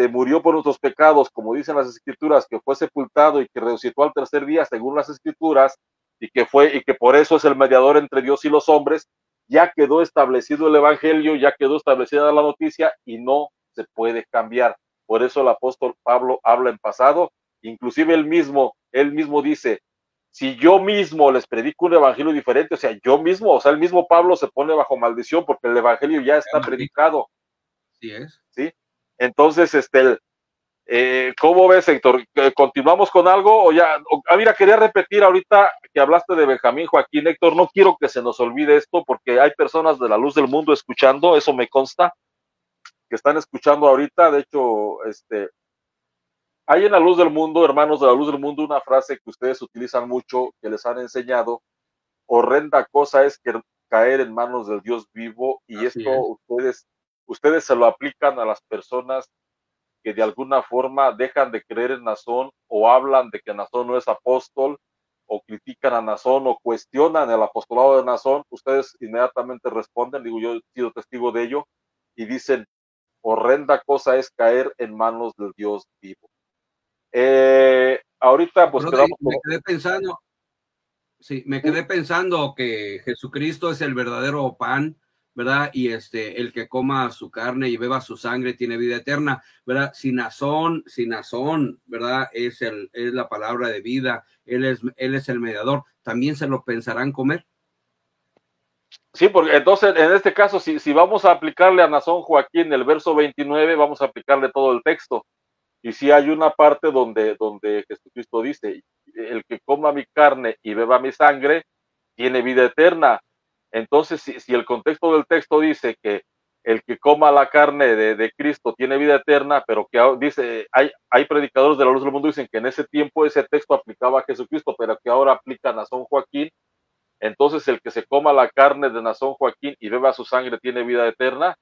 murió por nuestros pecados, como dicen las escrituras, que fue sepultado y que resucitó al tercer día, según las escrituras, y que por eso es el mediador entre Dios y los hombres, ya quedó establecido el evangelio, ya quedó establecida la noticia y no se puede cambiar. Por eso el apóstol Pablo habla en pasado, inclusive él mismo dice, si yo mismo les predico un evangelio diferente, o sea, el mismo Pablo se pone bajo maldición porque el evangelio ya está predicado. Sí es. ¿Sí? Entonces, ¿cómo ves, Héctor? ¿Continuamos con algo o ya? Mira, quería repetir ahorita que hablaste de Benjamín Joaquín, Héctor, no quiero que se nos olvide esto porque hay personas de la Luz del Mundo escuchando, eso me consta, que están escuchando ahorita. De hecho, hay en la Luz del Mundo, hermanos de la Luz del Mundo, una frase que ustedes utilizan mucho, que les han enseñado: horrenda cosa es caer en manos del Dios vivo, y Así esto ustedes se lo aplican a las personas que de alguna forma dejan de creer en Nazón, o hablan de que Nazón no es apóstol, o critican a Nazón, o cuestionan el apostolado de Nazón. Ustedes inmediatamente responden, digo, yo he sido testigo de ello, y dicen, horrenda cosa es caer en manos del Dios vivo. Ahorita pues quedamos me quedé pensando, sí, me quedé pensando que Jesucristo es el verdadero pan, ¿verdad? Y el que coma su carne y beba su sangre tiene vida eterna, ¿verdad? Sin Nazón, ¿verdad? Es la palabra de vida, él es el mediador. ¿También se lo pensarán comer? Sí, porque entonces en este caso, si vamos a aplicarle a Nazón Joaquín el verso 29, vamos a aplicarle todo el texto. Y si hay una parte donde Jesucristo dice, el que coma mi carne y beba mi sangre, tiene vida eterna. Entonces, si el contexto del texto dice que el que coma la carne de Cristo tiene vida eterna, pero que dice, hay predicadores de la Luz del Mundo que dicen que en ese tiempo ese texto aplicaba a Jesucristo, pero que ahora aplica a Nazón Joaquín. Entonces, el que se coma la carne de Nazón Joaquín y beba su sangre tiene vida eterna,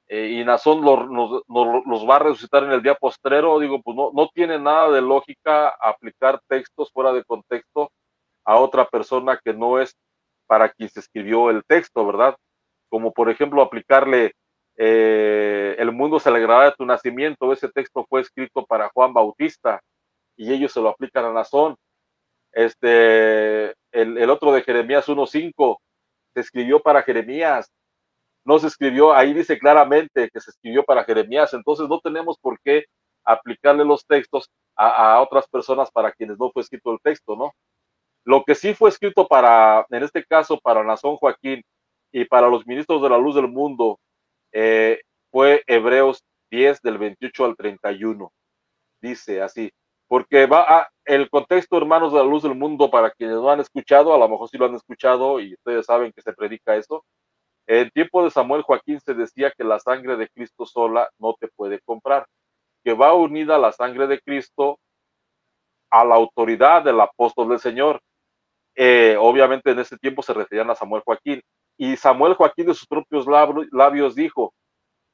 y Nazón los va a resucitar en el día postrero. Digo, pues no tiene nada de lógica aplicar textos fuera de contexto a otra persona que no es para quien se escribió el texto, ¿verdad? Como por ejemplo aplicarle el mundo se alegrará de tu nacimiento. Ese texto fue escrito para Juan Bautista y ellos se lo aplican a Nazón. El otro de Jeremías 1:5 se escribió para Jeremías, no se escribió, ahí dice claramente que se escribió para Jeremías. Entonces no tenemos por qué aplicarle los textos a otras personas para quienes no fue escrito el texto, ¿no? Lo que sí fue escrito en este caso, para Nazón Joaquín y para los ministros de la Luz del Mundo, fue Hebreos 10 del 28 al 31. Dice así, porque el contexto, hermanos de la Luz del Mundo, para quienes no han escuchado, a lo mejor sí lo han escuchado y ustedes saben que se predica eso. En tiempo de Samuel Joaquín se decía que la sangre de Cristo sola no te puede comprar, que va unida la sangre de Cristo a la autoridad del apóstol del Señor. Obviamente en ese tiempo se referían a Samuel Joaquín, y Samuel Joaquín de sus propios labios dijo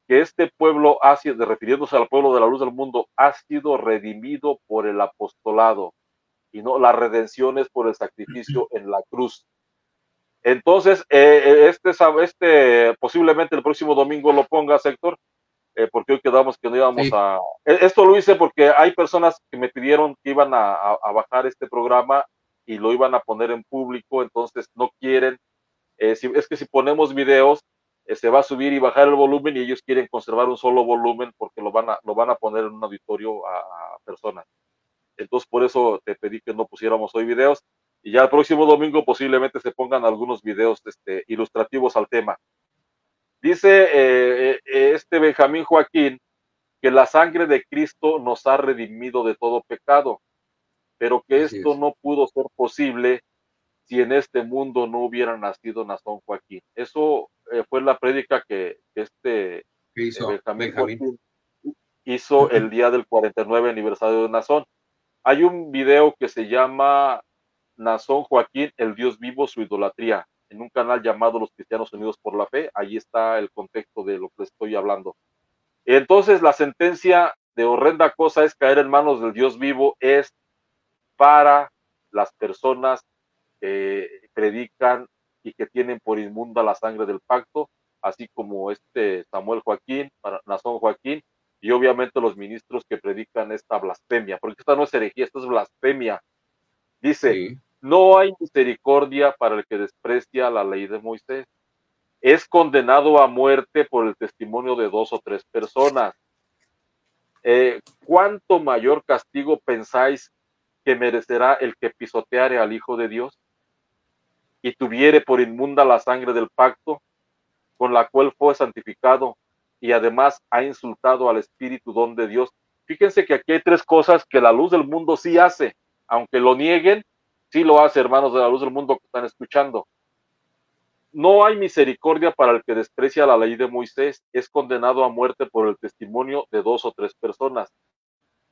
que este pueblo, refiriéndose al pueblo de la Luz del Mundo, ha sido redimido por el apostolado, y no, la redención es por el sacrificio en la cruz. Entonces, posiblemente el próximo domingo lo pongas, Héctor, porque hoy quedamos que no íbamos a... Esto lo hice porque hay personas que me pidieron que iban a bajar este programa y lo iban a poner en público, entonces no quieren es que si ponemos videos, se va a subir y bajar el volumen y ellos quieren conservar un solo volumen porque lo van a poner en un auditorio a personas. Entonces por eso te pedí que no pusiéramos hoy videos y ya el próximo domingo posiblemente se pongan algunos videos ilustrativos al tema. Dice este Benjamín Joaquín que la sangre de Cristo nos ha redimido de todo pecado, pero que Así esto es. no pudo ser posible si en este mundo no hubiera nacido Nazón Joaquín. Eso fue la prédica que ¿Qué hizo Benjamín Benjamín? Joaquín hizo el día del 49 aniversario de Nazón. Hay un video que se llama Nazón Joaquín, el Dios vivo, su idolatría, en un canal llamado Los Cristianos Unidos por la Fe. Ahí está el contexto de lo que estoy hablando. Entonces, la sentencia de horrenda cosa es caer en manos del Dios vivo, es para las personas que predican y que tienen por inmunda la sangre del pacto, así como Samuel Joaquín, Nazón Joaquín, y obviamente los ministros que predican esta blasfemia, porque esta no es herejía, esta es blasfemia. Dice, Sí. no hay misericordia para el que desprecia la ley de Moisés. Es condenado a muerte por el testimonio de 2 o 3 personas. ¿Cuánto mayor castigo pensáis que merecerá el que pisoteare al Hijo de Dios y tuviere por inmunda la sangre del pacto con la cual fue santificado y además ha insultado al Espíritu don de Dios? Fíjense que aquí hay 3 cosas que la luz del mundo sí hace, aunque lo nieguen, sí lo hace, hermanos de la luz del mundo que están escuchando. No hay misericordia para el que desprecia la ley de Moisés, es condenado a muerte por el testimonio de 2 o 3 personas.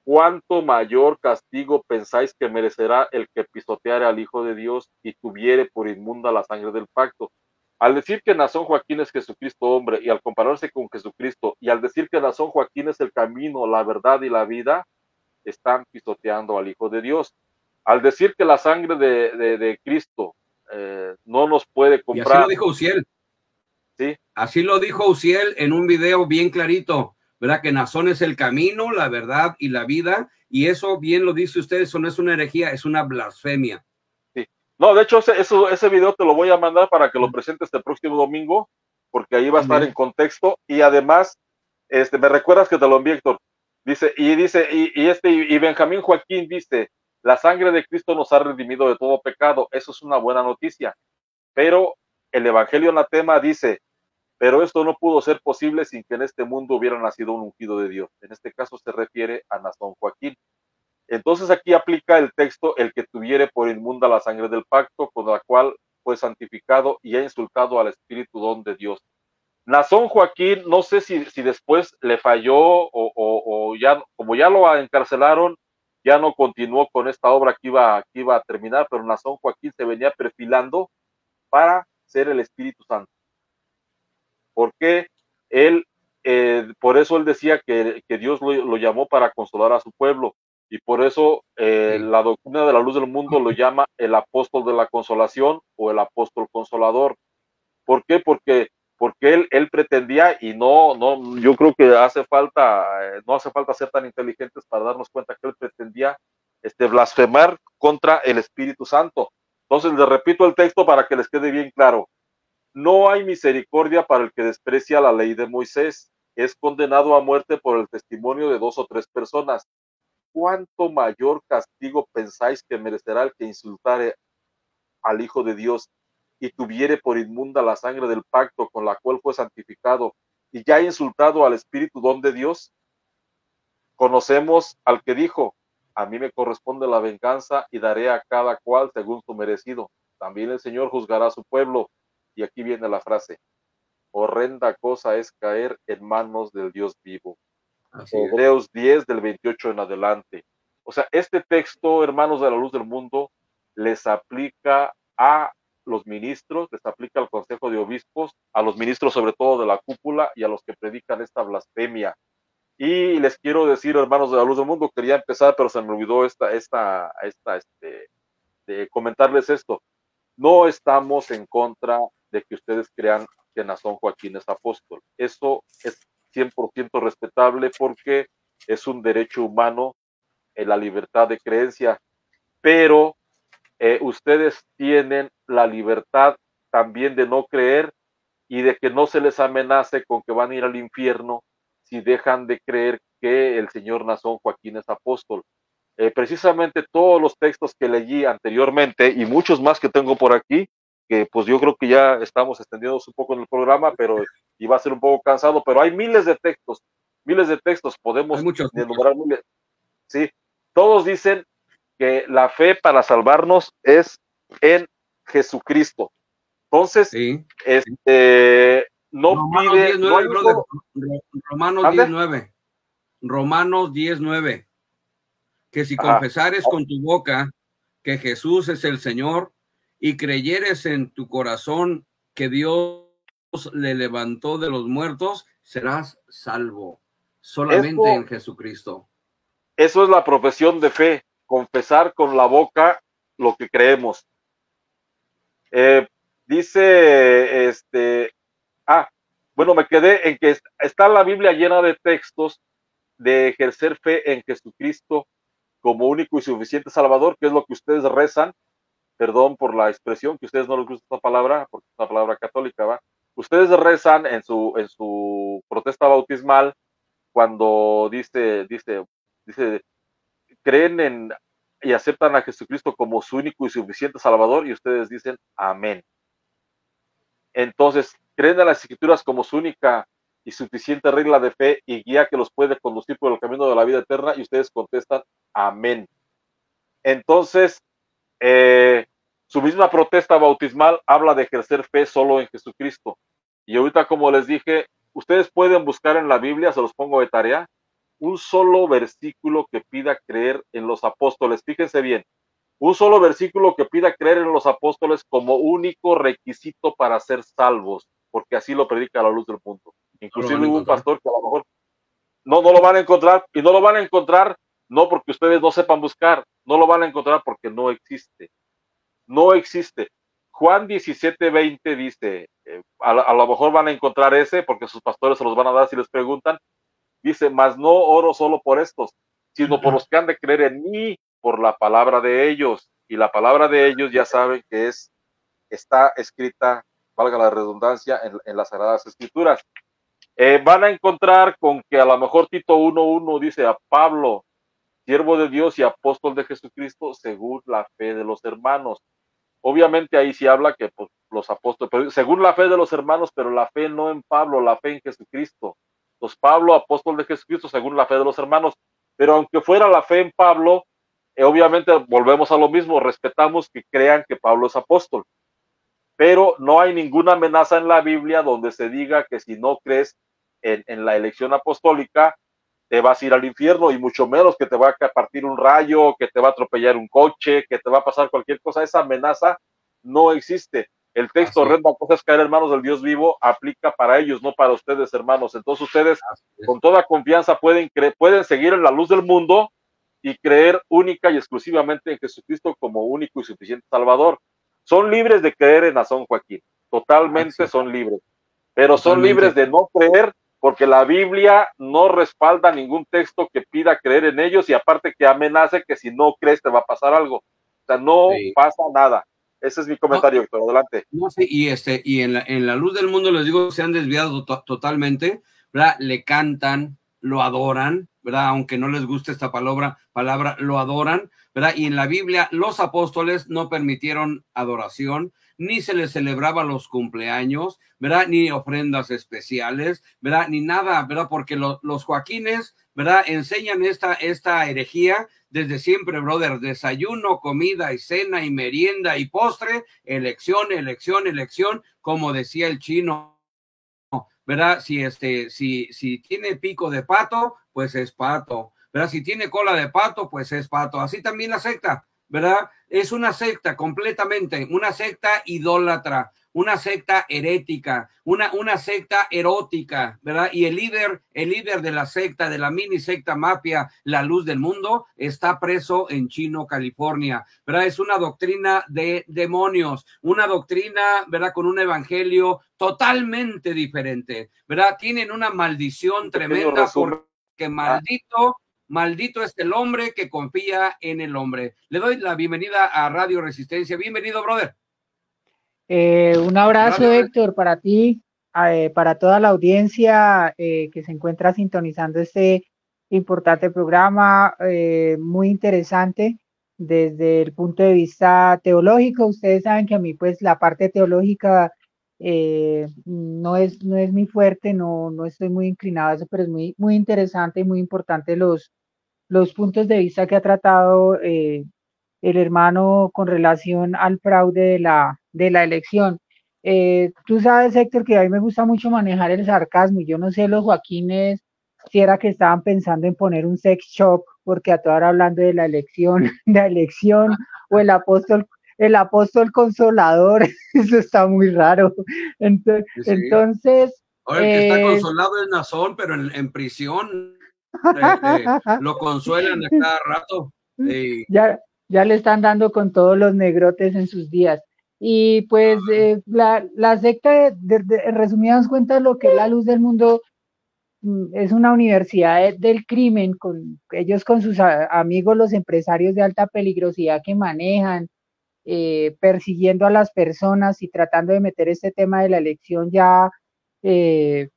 ¿Cuánto mayor castigo pensáis que merecerá el que pisoteare al Hijo de Dios y tuviere por inmunda la sangre del pacto? Al decir que Nazón Joaquín es Jesucristo hombre y al compararse con Jesucristo y al decir que Nazón Joaquín es el camino, la verdad y la vida, están pisoteando al Hijo de Dios. Al decir que la sangre de Cristo no nos puede comprar. Y así lo dijo Uziel. ¿Sí? Así lo dijo Uziel en un video bien clarito, ¿verdad? Que Nazón es el camino, la verdad y la vida, y eso bien lo dice usted, eso no es una herejía, es una blasfemia. Sí. No, de hecho, ese video te lo voy a mandar para que lo presentes el próximo domingo, porque ahí va a estar en contexto, y además, me recuerdas que te lo envié, Héctor. Y Benjamín Joaquín dice, la sangre de Cristo nos ha redimido de todo pecado. Eso es una buena noticia. Pero el Evangelio Anatema dice, pero esto no pudo ser posible sin que en este mundo hubiera nacido un ungido de Dios. En este caso se refiere a Nazón Joaquín. Entonces aquí aplica el texto, el que tuviere por inmunda la sangre del pacto, con la cual fue santificado y ha insultado al Espíritu don de Dios. Nazón Joaquín, no sé si después le falló o ya, como ya lo encarcelaron, ya no continuó con esta obra que iba a terminar, pero Nazón Joaquín se venía perfilando para ser el Espíritu Santo. Porque él, por eso él decía que Dios lo llamó para consolar a su pueblo, y por eso la doctrina de la luz del mundo lo llama el apóstol de la consolación o el apóstol consolador. ¿Por qué? Porque él pretendía, y yo creo que no hace falta ser tan inteligentes para darnos cuenta que él pretendía blasfemar contra el Espíritu Santo. Entonces les repito el texto para que les quede bien claro. No hay misericordia para el que desprecia la ley de Moisés, es condenado a muerte por el testimonio de 2 o 3 personas. ¿Cuánto mayor castigo pensáis que merecerá el que insultare al Hijo de Dios y tuviere por inmunda la sangre del pacto con la cual fue santificado y ya ha insultado al Espíritu don de Dios? Conocemos al que dijo, a mí me corresponde la venganza y daré a cada cual según su merecido. También el Señor juzgará a su pueblo. Y aquí viene la frase, horrenda cosa es caer en manos del Dios vivo. Hebreos 10 del 28 en adelante. O sea, este texto, hermanos de la luz del mundo, les aplica a los ministros, les aplica al Consejo de Obispos, a los ministros sobre todo de la cúpula y a los que predican esta blasfemia. Y les quiero decir, hermanos de la luz del mundo, quería empezar, pero se me olvidó de comentarles esto. No estamos en contra de que ustedes crean que Nazón Joaquín es apóstol. Eso es 100% respetable porque es un derecho humano en la libertad de creencia, pero ustedes tienen la libertad también de no creer y de que no se les amenace con que van a ir al infierno si dejan de creer que el señor Nazón Joaquín es apóstol. Precisamente todos los textos que leí anteriormente y muchos más que tengo por aquí, que pues yo creo que ya estamos extendiéndonos un poco en el programa, pero iba a ser un poco cansado, pero hay miles de textos, podemos enumerar miles. Sí, todos dicen que la fe para salvarnos es en Jesucristo. Entonces, sí. no Romanos pide... 19, no hay brother. solo... Romanos ¿Mande? 19. Romanos 19. Que si Ajá. confesares con tu boca que Jesús es el Señor y creyeres en tu corazón que Dios le levantó de los muertos, serás salvo. Solamente en Jesucristo. Eso es la profesión de fe, confesar con la boca lo que creemos. Dice, bueno, me quedé en que está la Biblia llena de textos de ejercer fe en Jesucristo como único y suficiente Salvador, que es lo que ustedes rezan. Perdón por la expresión, que ustedes no les gusta esta palabra, porque es una palabra católica, ¿va? Ustedes rezan en su protesta bautismal cuando dice, creen en y aceptan a Jesucristo como su único y suficiente Salvador, y ustedes dicen amén. Entonces, creen en las Escrituras como su única y suficiente regla de fe y guía que los puede conducir por el camino de la vida eterna, y ustedes contestan amén. Entonces, su misma protesta bautismal habla de ejercer fe solo en Jesucristo. Y ahorita, como les dije, ustedes pueden buscar en la Biblia, se los pongo de tarea, un solo versículo que pida creer en los apóstoles. Fíjense bien, un solo versículo que pida creer en los apóstoles como único requisito para ser salvos, porque así lo predica la luz del mundo. Inclusive hubo un pastor que a lo mejor no lo van a encontrar, y no lo van a encontrar no porque ustedes no sepan buscar, no lo van a encontrar porque no existe. No existe. Juan 17:20 dice, a lo mejor van a encontrar ese porque sus pastores se los van a dar si les preguntan. Dice, mas no oro solo por estos, sino por los que han de creer en mí, por la palabra de ellos. Y la palabra de ellos ya saben que está escrita, valga la redundancia, en las Sagradas Escrituras. Van a encontrar con que a lo mejor Tito 1:1 dice a Pablo, siervo de Dios y apóstol de Jesucristo, según la fe de los hermanos. Obviamente ahí sí habla que pues, los apóstoles, pero según la fe de los hermanos, pero la fe no en Pablo, la fe en Jesucristo. Entonces Pablo, apóstol de Jesucristo, según la fe de los hermanos. Pero aunque fuera la fe en Pablo, obviamente volvemos a lo mismo, respetamos que crean que Pablo es apóstol. Pero no hay ninguna amenaza en la Biblia donde se diga que si no crees en la elección apostólica, te vas a ir al infierno, y mucho menos que te va a partir un rayo, que te va a atropellar un coche, que te va a pasar cualquier cosa. Esa amenaza no existe. El texto horrenda cosas caer en manos del Dios vivo aplica para ellos, no para ustedes, hermanos. Entonces ustedes con toda confianza pueden seguir en la luz del mundo y creer única y exclusivamente en Jesucristo como único y suficiente Salvador. Son libres de creer en Nazón Joaquín, totalmente son libres, pero son libres de no creer porque la Biblia no respalda ningún texto que pida creer en ellos, y aparte que amenace que si no crees te va a pasar algo. O sea, no pasa nada. Ese es mi comentario, Héctor. Adelante. No, sí, y en la luz del mundo les digo, se han desviado totalmente, ¿verdad? Le cantan, lo adoran, ¿verdad? Aunque no les guste esta palabra, lo adoran, ¿verdad? Y en la Biblia los apóstoles no permitieron adoración, ni se les celebraba los cumpleaños, ¿verdad? Ni ofrendas especiales, ¿verdad? Ni nada, ¿verdad? Porque los Joaquines, ¿verdad? Enseñan esta herejía desde siempre, brother. Desayuno, comida y cena y merienda y postre, elección, como decía el chino, ¿verdad? Si tiene pico de pato, pues es pato, ¿verdad? Si tiene cola de pato, pues es pato. Así también la secta, ¿verdad? Es una secta completamente, una secta idólatra, una secta herética, una secta erótica, ¿verdad? Y el líder de la secta, de la mini secta mafia, la luz del mundo, está preso en Chino, California, ¿verdad? Es una doctrina de demonios, una doctrina, ¿verdad? Con un evangelio totalmente diferente, ¿verdad? Tienen una maldición tremenda porque maldito es el hombre que confía en el hombre. Le doy la bienvenida a Radio Resistencia. Bienvenido, brother. Un abrazo, Radio- Héctor, para ti, para toda la audiencia que se encuentra sintonizando este importante programa, muy interesante desde el punto de vista teológico. Ustedes saben que a mí, pues, la parte teológica no es mi fuerte, no estoy muy inclinado a eso, pero es muy interesante y muy importante los puntos de vista que ha tratado el hermano con relación al fraude de la elección. Tú sabes, Héctor, que a mí me gusta mucho manejar el sarcasmo y yo no sé los Joaquines si era que estaban pensando en poner un sex shop, porque a toda hora hablando de la elección, de la elección, o el apóstol consolador, eso está muy raro. Sí. Entonces, Ahora el que está consolado es Nazón, pero en prisión lo consuelan a cada rato. ya le están dando con todos los negrotes en sus días. Y pues la secta, en resumidas cuentas, lo que es la luz del mundo es una universidad del crimen, con ellos con sus amigos, los empresarios de alta peligrosidad que manejan, persiguiendo a las personas y tratando de meter este tema de la elección ya de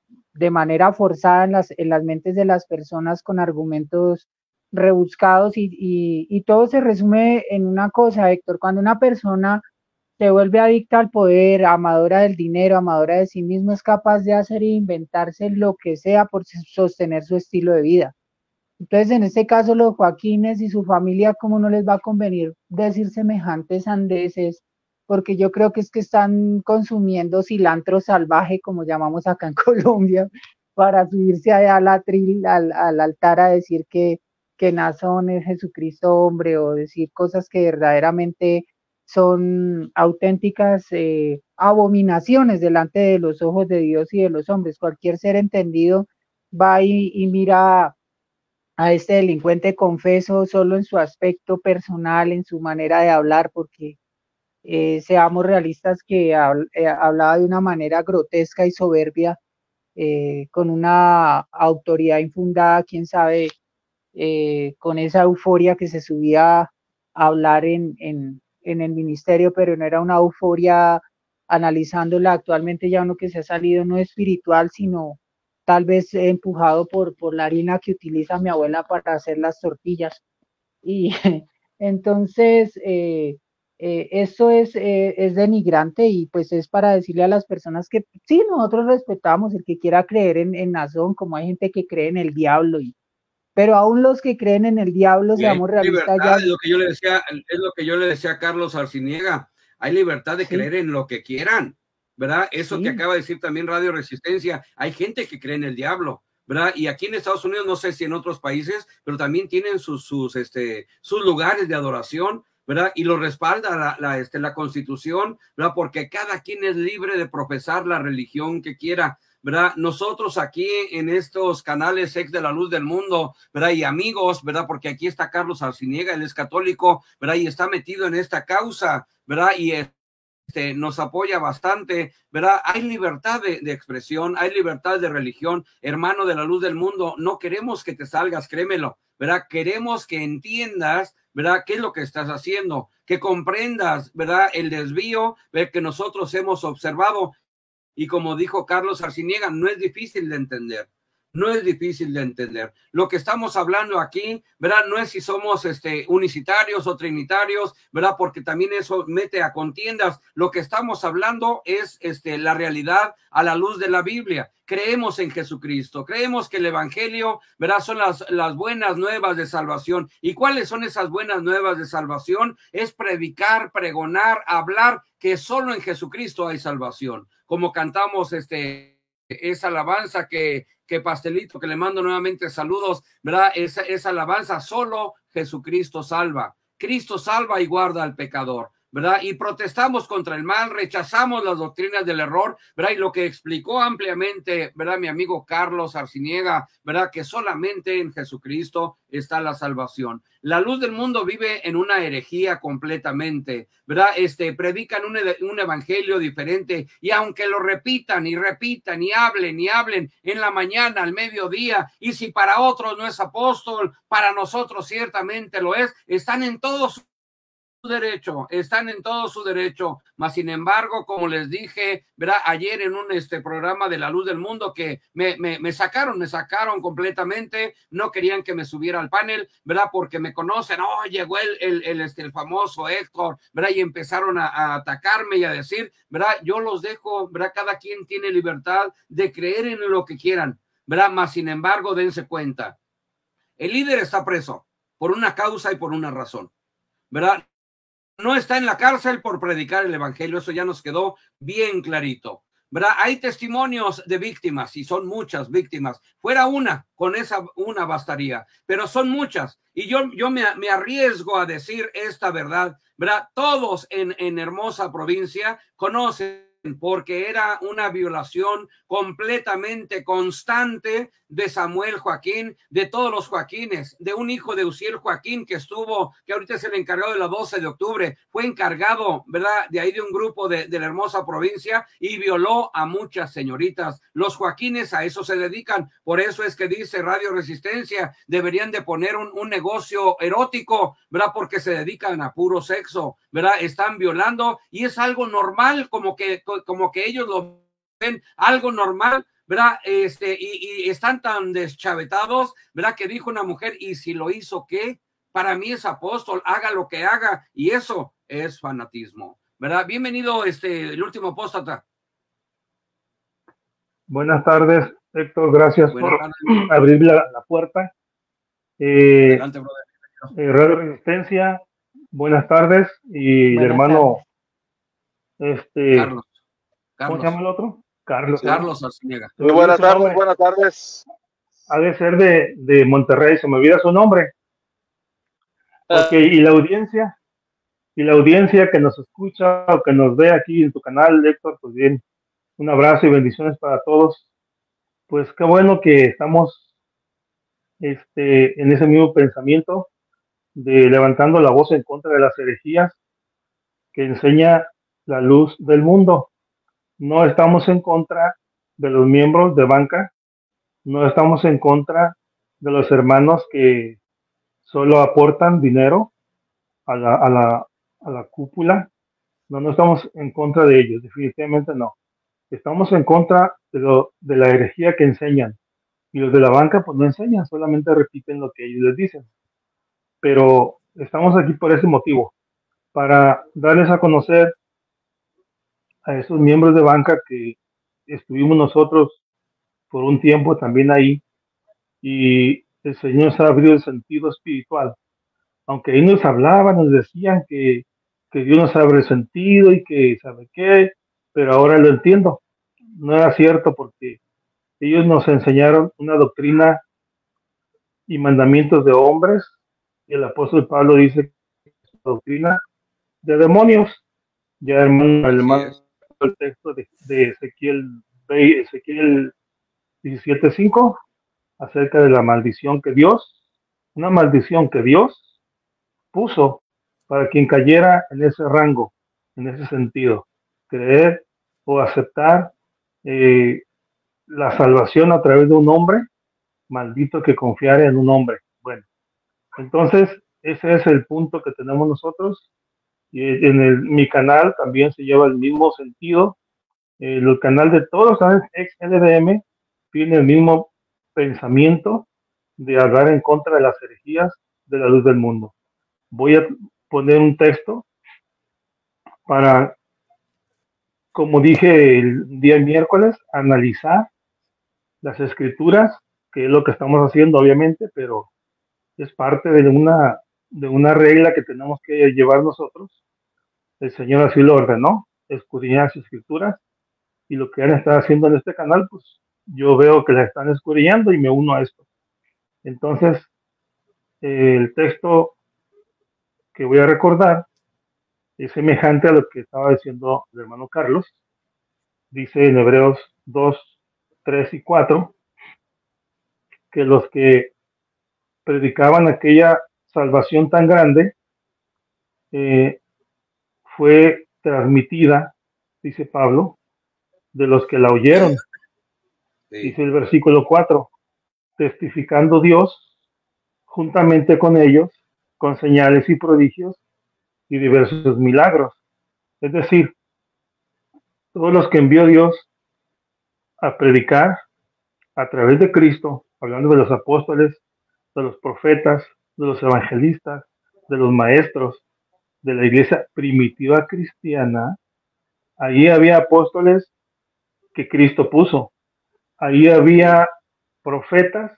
manera forzada en las mentes de las personas con argumentos rebuscados y todo se resume en una cosa, Héctor, cuando una persona se vuelve adicta al poder, amadora del dinero, amadora de sí mismo, es capaz de hacer e inventarse lo que sea por sostener su estilo de vida. Entonces, en este caso, los Joaquines y su familia, ¿cómo no les va a convenir decir semejantes sandeces? Porque yo creo que es que están consumiendo cilantro salvaje, como llamamos acá en Colombia, para subirse allá al atril, al altar a decir que Nazón es Jesucristo hombre, o decir cosas que verdaderamente son auténticas abominaciones delante de los ojos de Dios y de los hombres. Cualquier ser entendido va y mira a este delincuente confeso solo en su aspecto personal, en su manera de hablar, porque seamos realistas que hablaba de una manera grotesca y soberbia, con una autoridad infundada, quién sabe, con esa euforia que se subía a hablar en el ministerio, pero no era una euforia analizándola actualmente ya uno que se ha salido no espiritual, sino tal vez empujado por la harina que utiliza mi abuela para hacer las tortillas. Y entonces, eso es denigrante y pues es para decirle a las personas que sí, nosotros respetamos el que quiera creer en Nazón, como hay gente que cree en el diablo, pero aún los que creen en el diablo, Y hay seamos realistas, libertad, ya... es lo que yo le decía a Carlos Arciniega, hay libertad de creer en lo que quieran, ¿verdad? Eso que acaba de decir también Radio Resistencia, hay gente que cree en el diablo, ¿verdad? Y aquí en Estados Unidos, no sé si en otros países, pero también tienen sus lugares de adoración, ¿verdad? Y lo respalda la Constitución, ¿verdad? Porque cada quien es libre de profesar la religión que quiera, ¿verdad? Nosotros aquí en estos canales ex de la luz del mundo, ¿verdad? Y amigos, ¿verdad? Porque aquí está Carlos Arciniega, él es católico, ¿verdad? Y está metido en esta causa, ¿verdad? Y nos apoya bastante, ¿verdad? Hay libertad de expresión, hay libertad de religión, hermano de la luz del mundo, no queremos que te salgas, créemelo, ¿verdad? Queremos que entiendas, ¿verdad? ¿Qué es lo que estás haciendo? Que comprendas, ¿verdad? El desvío que nosotros hemos observado. Y como dijo Carlos Arciniega, no es difícil de entender. No es difícil de entender. Lo que estamos hablando aquí, ¿verdad? No es si somos unicitarios o trinitarios, ¿verdad? Porque también eso mete a contiendas. Lo que estamos hablando es la realidad a la luz de la Biblia. Creemos en Jesucristo, creemos que el Evangelio, ¿verdad? Son las buenas nuevas de salvación. ¿Y cuáles son esas buenas nuevas de salvación? Es predicar, pregonar, hablar que solo en Jesucristo hay salvación. Como cantamos esa alabanza que Pastelito, que le mando nuevamente saludos, ¿verdad? Esa alabanza, solo Jesucristo salva. Cristo salva y guarda al pecador, ¿verdad? Y protestamos contra el mal, rechazamos las doctrinas del error, ¿verdad? Y lo que explicó ampliamente, ¿verdad? Mi amigo Carlos Arciniega, ¿verdad? Que solamente en Jesucristo está la salvación. La luz del mundo vive en una herejía completamente, ¿verdad? Predican un evangelio diferente y aunque lo repitan y repitan y hablen en la mañana, al mediodía, y si para otros no es apóstol, para nosotros ciertamente lo es, están en todos derecho, están en todo su derecho, mas sin embargo, como les dije, ¿verdad? Ayer en un programa de La Luz del Mundo, que me sacaron completamente, no querían que me subiera al panel, ¿verdad? Porque me conocen, oh, llegó el famoso Héctor, ¿verdad? Y empezaron a atacarme y a decir, ¿verdad? Yo los dejo, ¿verdad? Cada quien tiene libertad de creer en lo que quieran, ¿verdad? Mas sin embargo, dense cuenta, el líder está preso por una causa y por una razón, ¿verdad? No está en la cárcel por predicar el evangelio, eso ya nos quedó bien clarito, ¿verdad? Hay testimonios de víctimas y son muchas víctimas. Fuera una, con esa una bastaría, pero son muchas. Y yo me arriesgo a decir esta verdad, ¿verdad? Todos en hermosa provincia conocen, porque era una violación completamente constante de Samuel Joaquín, de todos los Joaquines, de un hijo de Uziel Joaquín que ahorita es el encargado de la 12 de octubre, fue encargado, ¿verdad? De ahí de un grupo de la hermosa provincia y violó a muchas señoritas. Los Joaquines a eso se dedican, por eso es que dice Radio Resistencia, deberían de poner un negocio erótico, ¿verdad? Porque se dedican a puro sexo, ¿verdad? Están violando y es algo normal, como que ellos lo ven algo normal, ¿verdad? Y están tan deschavetados, ¿verdad? Que dijo una mujer, ¿y si lo hizo qué? Para mí es apóstol, haga lo que haga, y eso es fanatismo, ¿verdad? Bienvenido, el último apóstata. Buenas tardes, Héctor, gracias por abrir la puerta. Adelante, brother. Radio Resistencia, buenas tardes, y el hermano, Carlos. ¿Cómo se llama el otro? Carlos Arciniega. Muy buenas tardes, buenas tardes. Ha de ser de Monterrey, se me olvida su nombre. Porque, y la audiencia que nos escucha o que nos ve aquí en tu canal, Héctor, pues bien, un abrazo y bendiciones para todos. Pues qué bueno que estamos en ese mismo pensamiento de levantando la voz en contra de las herejías que enseña la luz del mundo. No estamos en contra de los miembros de banca, no estamos en contra de los hermanos que solo aportan dinero a la cúpula. No estamos en contra de ellos, definitivamente no. Estamos en contra de la herejía que enseñan. Y los de la banca pues no enseñan, solamente repiten lo que ellos les dicen. Pero estamos aquí por ese motivo, para darles a conocer a esos miembros de banca que estuvimos nosotros por un tiempo también ahí, y el Señor nos ha abrido el sentido espiritual. Aunque ahí nos hablaban, nos decían que Dios nos abre el sentido y que sabe qué, pero ahora lo entiendo. No era cierto, porque ellos nos enseñaron una doctrina y mandamientos de hombres, y el apóstol Pablo dice que es una doctrina de demonios. Ya hermano, el texto de Ezequiel 17:5 acerca de la maldición que una maldición que Dios puso para quien cayera en ese rango, en ese sentido, creer o aceptar la salvación a través de un hombre, maldito que confiare en un hombre. Bueno, entonces ese es el punto que tenemos nosotros, y mi canal también se lleva el mismo sentido. El canal de todos los ex LDM tiene el mismo pensamiento de hablar en contra de las herejías de la luz del mundo. Voy a poner un texto para, como dije el día miércoles, analizar las escrituras, que es lo que estamos haciendo obviamente, pero es parte de una regla que tenemos que llevar nosotros. El Señor así lo ordenó, escudriñar las escrituras, y lo que han estado haciendo en este canal, pues yo veo que la están escudriñando y me uno a esto. Entonces, el texto que voy a recordar es semejante a lo que estaba diciendo el hermano Carlos. Dice en Hebreos 2, 3 y 4 que los que predicaban aquella salvación tan grande fue transmitida, dice Pablo, de los que la oyeron. Sí. Dice el versículo 4, testificando Dios juntamente con ellos, con señales y prodigios y diversos milagros. Es decir, todos los que envió Dios a predicar a través de Cristo, hablando de los apóstoles, de los profetas, de los evangelistas, de los maestros, de la iglesia primitiva cristiana, ahí había apóstoles que Cristo puso, ahí había profetas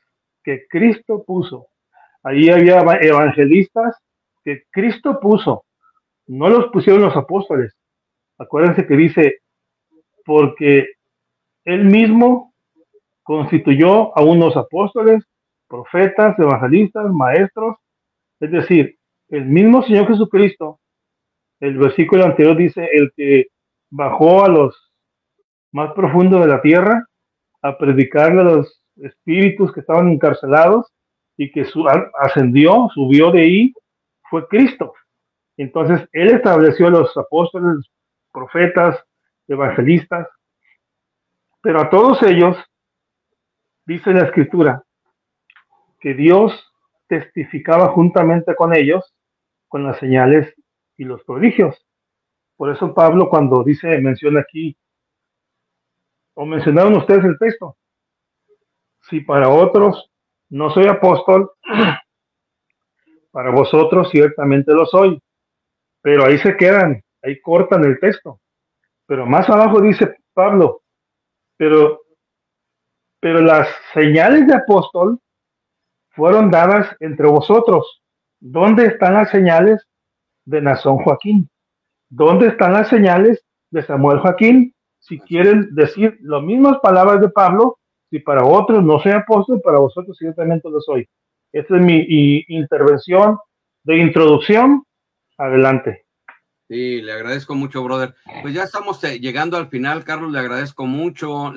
que Cristo puso, ahí había evangelistas que Cristo puso, no los pusieron los apóstoles. Acuérdense que dice, porque él mismo constituyó a unos apóstoles, profetas, evangelistas, maestros, es decir, el mismo Señor Jesucristo. El versículo anterior dice, el que bajó a los más profundos de la tierra a predicarle a los espíritus que estaban encarcelados y que ascendió, subió de ahí, fue Cristo. Entonces, Él estableció a los apóstoles, profetas, evangelistas, pero a todos ellos, dice la Escritura, que Dios testificaba juntamente con ellos con las señales y los prodigios. Por eso Pablo cuando dice, menciona aquí, o mencionaron ustedes el texto, si para otros no soy apóstol, para vosotros ciertamente lo soy. Pero ahí se quedan, ahí cortan el texto. Pero más abajo dice Pablo, pero, pero las señales de apóstol fueron dadas entre vosotros. ¿Dónde están las señales de Nazón Joaquín? ¿Dónde están las señales de Samuel Joaquín? Si quieren decir las mismas palabras de Pablo, si para otros no soy apóstol, para vosotros ciertamente lo soy. Esta es mi intervención de introducción. Adelante. Sí, le agradezco mucho, brother. Pues ya estamos llegando al final, Carlos, le agradezco mucho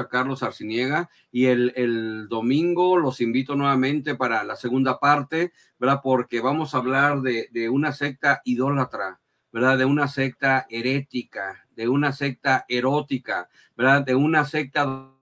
a Carlos Arciniega, y el domingo los invito nuevamente para la segunda parte, ¿verdad? Porque vamos a hablar de una secta idólatra, ¿verdad? De una secta herética, de una secta erótica, ¿verdad? De una secta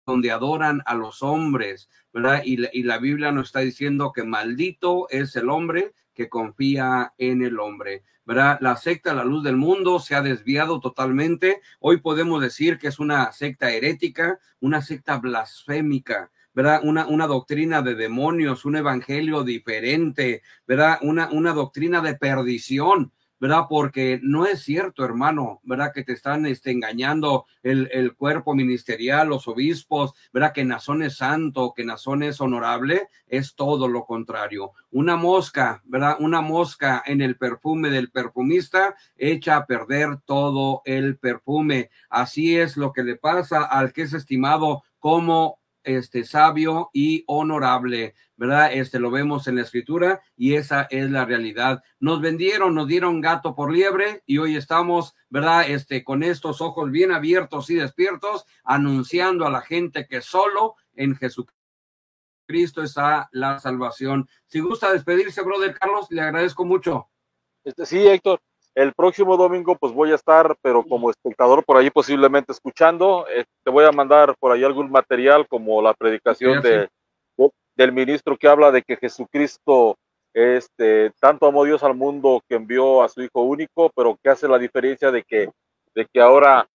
donde adoran a los hombres, ¿verdad? Y la Biblia nos está diciendo que maldito es el hombre que confía en el hombre, ¿verdad? La secta La Luz del Mundo se ha desviado totalmente. Hoy podemos decir que es una secta herética, una secta blasfémica, ¿verdad? Una doctrina de demonios, un evangelio diferente, ¿verdad? Una doctrina de perdición, ¿verdad? Porque no es cierto, hermano, ¿verdad? Que te están engañando el cuerpo ministerial, los obispos, ¿verdad? Que Nazón es santo, que Nazón es honorable, es todo lo contrario. Una mosca, ¿verdad? Una mosca en el perfume del perfumista echa a perder todo el perfume. Así es lo que le pasa al que es estimado como sabio y honorable, ¿verdad? Lo vemos en la escritura y esa es la realidad. Nos vendieron, nos dieron gato por liebre y hoy estamos, ¿verdad? Con estos ojos bien abiertos y despiertos, anunciando a la gente que solo en Jesucristo está la salvación. Si gusta despedirse, brother Carlos, le agradezco mucho. Sí, Héctor, el próximo domingo pues voy a estar, pero como espectador por ahí posiblemente escuchando. Te voy a mandar por ahí algún material como la predicación del ministro que habla de que Jesucristo tanto amó Dios al mundo que envió a su Hijo único, pero que hace la diferencia de que ahora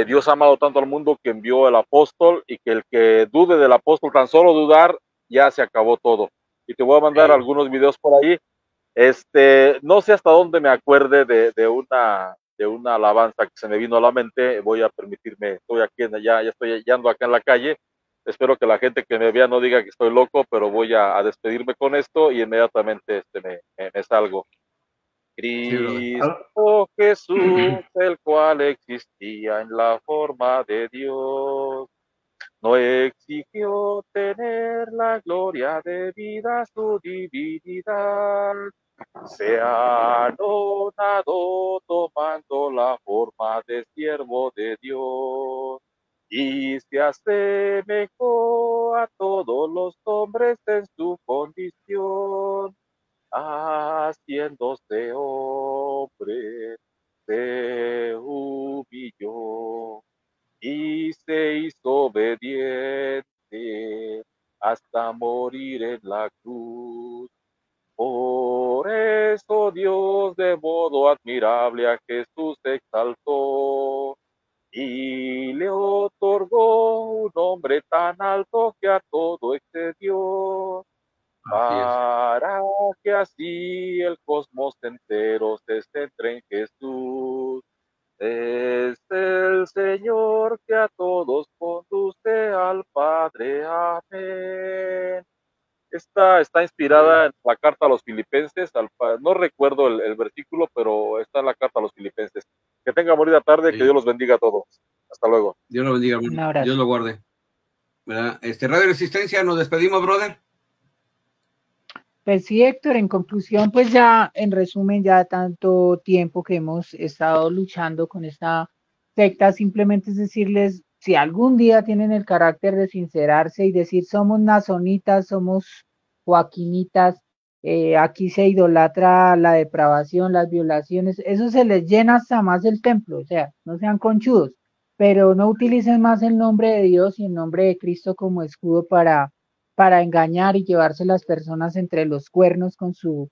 Dios ha amado tanto al mundo que envió el apóstol, y que el que dude del apóstol, tan solo dudar, ya se acabó todo. Y te voy a mandar algunos videos por ahí. No sé hasta dónde me acuerde de una alabanza que se me vino a la mente. Voy a permitirme, estoy aquí, ya ando acá en la calle. Espero que la gente que me vea no diga que estoy loco, pero voy a despedirme con esto y inmediatamente me salgo. Cristo Jesús, el cual existía en la forma de Dios, no exigió tener la gloria debida a su divinidad. Se anonadó tomando la forma de siervo de Dios y se asemejó a todos los hombres en su condición, haciéndose hombre, se humilló y se hizo obediente hasta morir en la cruz. Por eso Dios de modo admirable a Jesús exaltó y le otorgó un nombre tan alto que a todo excedió, para que así el cosmos entero se centre en Jesús. Es el Señor que a todos conduce al Padre. Amén. Esta está inspirada en la carta a los filipenses, no recuerdo el versículo, pero está en la carta a los filipenses. Que tengan bonita tarde, Sí. que Dios los bendiga a todos. Hasta luego. Dios lo bendiga, Un abrazo. Dios lo guarde. ¿Verdad? Radio Resistencia, nos despedimos, brother. Pues sí, Héctor, en conclusión, pues ya, en resumen, ya tanto tiempo que hemos estado luchando con esta secta, simplemente es decirles, si algún día tienen el carácter de sincerarse y decir, somos nazonitas, somos joaquinitas, aquí se idolatra la depravación, las violaciones, eso se les llena hasta más el templo, o sea, no sean conchudos, pero no utilicen más el nombre de Dios y el nombre de Cristo como escudo para engañar y llevarse las personas entre los cuernos con sus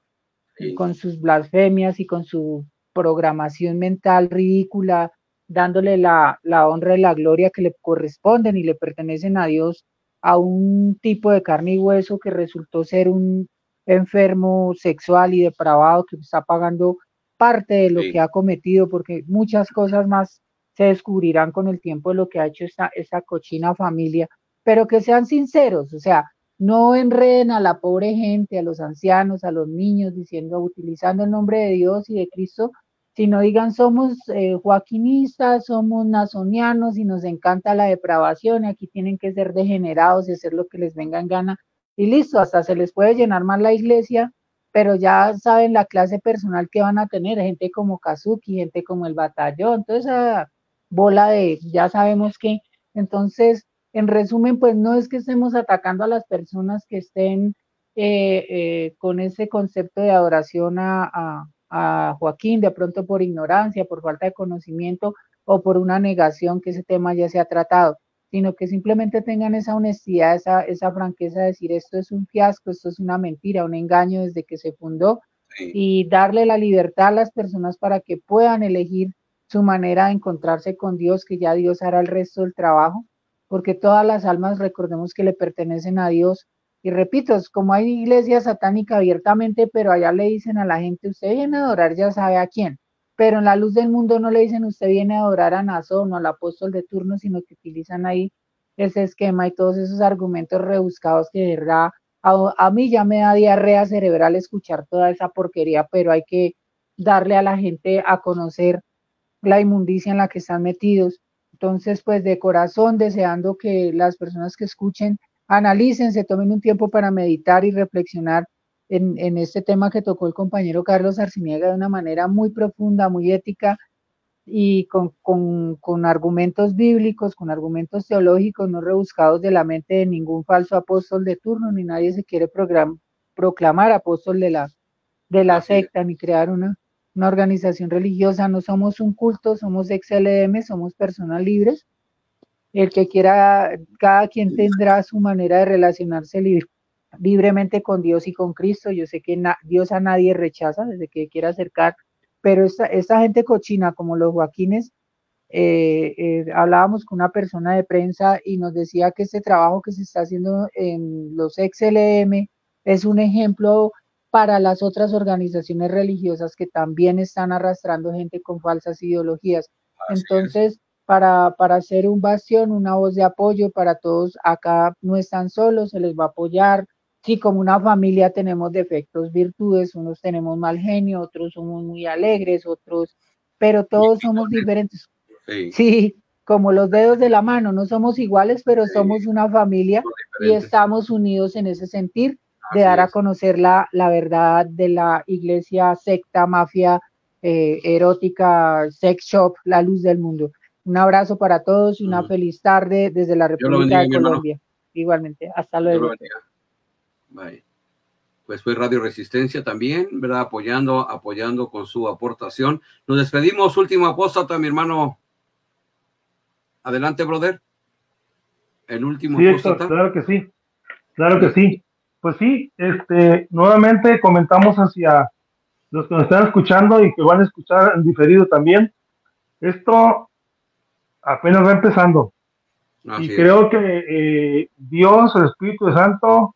blasfemias y con su programación mental ridícula, dándole la honra y la gloria que le corresponden y le pertenecen a Dios, a un tipo de carne y hueso que resultó ser un enfermo sexual y depravado que está pagando parte de lo que ha cometido, porque muchas cosas más se descubrirán con el tiempo de lo que ha hecho esta cochina familia, pero que sean sinceros, o sea, no enreden a la pobre gente, a los ancianos, a los niños, utilizando el nombre de Dios y de Cristo, sino digan, somos joaquinistas, somos nazonianos y nos encanta la depravación y aquí tienen que ser degenerados y hacer lo que les venga en gana y listo, hasta se les puede llenar más la iglesia, pero ya saben la clase personal que van a tener, gente como Kazuki, gente como el Batallón, toda esa bola de, ya sabemos que, entonces, en resumen, pues no es que estemos atacando a las personas que estén con ese concepto de adoración a Joaquín, de pronto por ignorancia, por falta de conocimiento o por una negación que ese tema ya se ha tratado, sino que simplemente tengan esa honestidad, esa franqueza de decir esto es un fiasco, esto es una mentira, un engaño desde que se fundó, y darle la libertad a las personas para que puedan elegir su manera de encontrarse con Dios, que ya Dios hará el resto del trabajo, porque todas las almas, recordemos que le pertenecen a Dios, y repito, es como hay iglesia satánica abiertamente, pero allá le dicen a la gente, usted viene a adorar, ya sabe a quién, pero en la luz del mundo no le dicen, usted viene a adorar a Nazón o al apóstol de turno, sino que utilizan ahí ese esquema y todos esos argumentos rebuscados que de verdad, a mí ya me da diarrea cerebral escuchar toda esa porquería, pero hay que darle a la gente a conocer la inmundicia en la que están metidos. Entonces, pues de corazón, deseando que las personas que escuchen analicen, se tomen un tiempo para meditar y reflexionar en este tema que tocó el compañero Carlos Arciniega de una manera muy profunda, muy ética y con argumentos bíblicos, con argumentos teológicos, no rebuscados de la mente de ningún falso apóstol de turno, ni nadie se quiere proclamar apóstol de la secta, ni crear una organización religiosa. No somos un culto, somos XLM, somos personas libres. El que quiera, cada quien tendrá su manera de relacionarse libremente con Dios y con Cristo. Yo sé que Dios a nadie rechaza desde que quiera acercar, pero esta gente cochina como los Joaquines, hablábamos con una persona de prensa y nos decía que este trabajo que se está haciendo en los XLM es un ejemplo para las otras organizaciones religiosas que también están arrastrando gente con falsas ideologías. Entonces, para ser un bastión, una voz de apoyo para todos, acá no están solos, se les va a apoyar. Sí, como una familia tenemos defectos, virtudes, unos tenemos mal genio, otros somos muy alegres, otros, pero todos somos diferentes. Sí, como los dedos de la mano, no somos iguales, pero somos una familia y estamos unidos en ese sentir de dar a conocer la verdad de la iglesia, secta, mafia, erótica, sex shop, la luz del mundo. Un abrazo para todos y una feliz tarde desde la República de Colombia. Igualmente, hasta luego. Bye. Pues fue Radio Resistencia también, ¿verdad? Apoyando con su aportación. Nos despedimos, último apóstata, mi hermano. Adelante, brother. El último apóstata. Claro que sí. Claro que sí. Pues sí, nuevamente comentamos hacia los que nos están escuchando y que van a escuchar en diferido también, esto apenas va empezando. Así Y es. creo que Dios, el Espíritu Santo,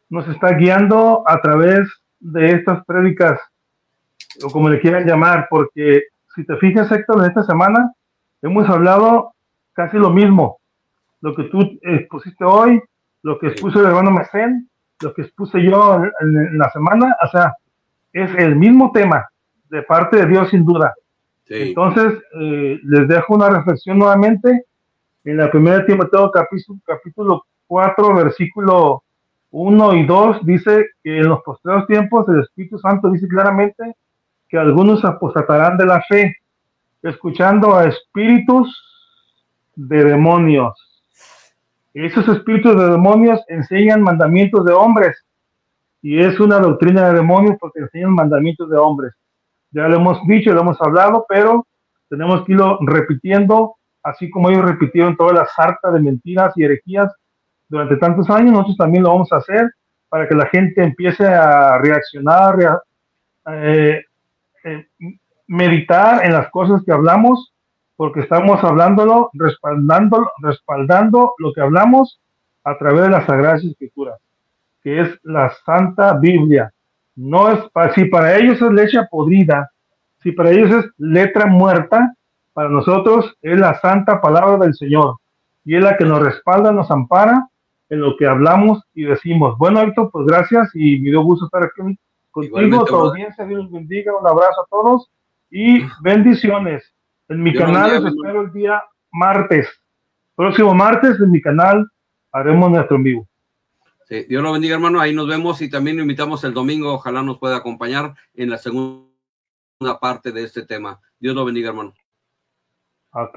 nos está guiando a través de estas prédicas, o como le quieran llamar, porque si te fijas, Héctor, en esta semana hemos hablado casi lo mismo. Lo que tú expusiste hoy, lo que expuso el hermano Mesén, lo que expuse yo en la semana, o sea, es el mismo tema de parte de Dios sin duda. Sí. Entonces, les dejo una reflexión nuevamente. En la primera de Timoteo capítulo 4, versículo 1 y 2, dice que en los postreros tiempos el Espíritu Santo dice claramente que algunos apostatarán de la fe, escuchando a espíritus de demonios. Esos espíritus de demonios enseñan mandamientos de hombres, y es una doctrina de demonios porque enseñan mandamientos de hombres. Ya lo hemos dicho, lo hemos hablado, pero tenemos que irlo repitiendo, así como ellos repitieron toda la sarta de mentiras y herejías durante tantos años. Nosotros también lo vamos a hacer para que la gente empiece a reaccionar, meditar en las cosas que hablamos, porque estamos hablándolo, respaldando lo que hablamos a través de las Sagradas Escrituras, que es la Santa Biblia. No es, si para ellos es leche podrida, si para ellos es letra muerta, para nosotros es la santa palabra del Señor, y es la que nos respalda, nos ampara en lo que hablamos y decimos. Bueno, Héctor, pues gracias, y me dio gusto estar aquí contigo, tu audiencia. Dios los bendiga, un abrazo a todos y bendiciones. En mi canal los espero el día martes. Próximo martes en mi canal haremos nuestro en vivo. Sí, Dios lo bendiga, hermano. Ahí nos vemos y también lo invitamos el domingo. Ojalá nos pueda acompañar en la segunda parte de este tema. Dios lo bendiga, hermano.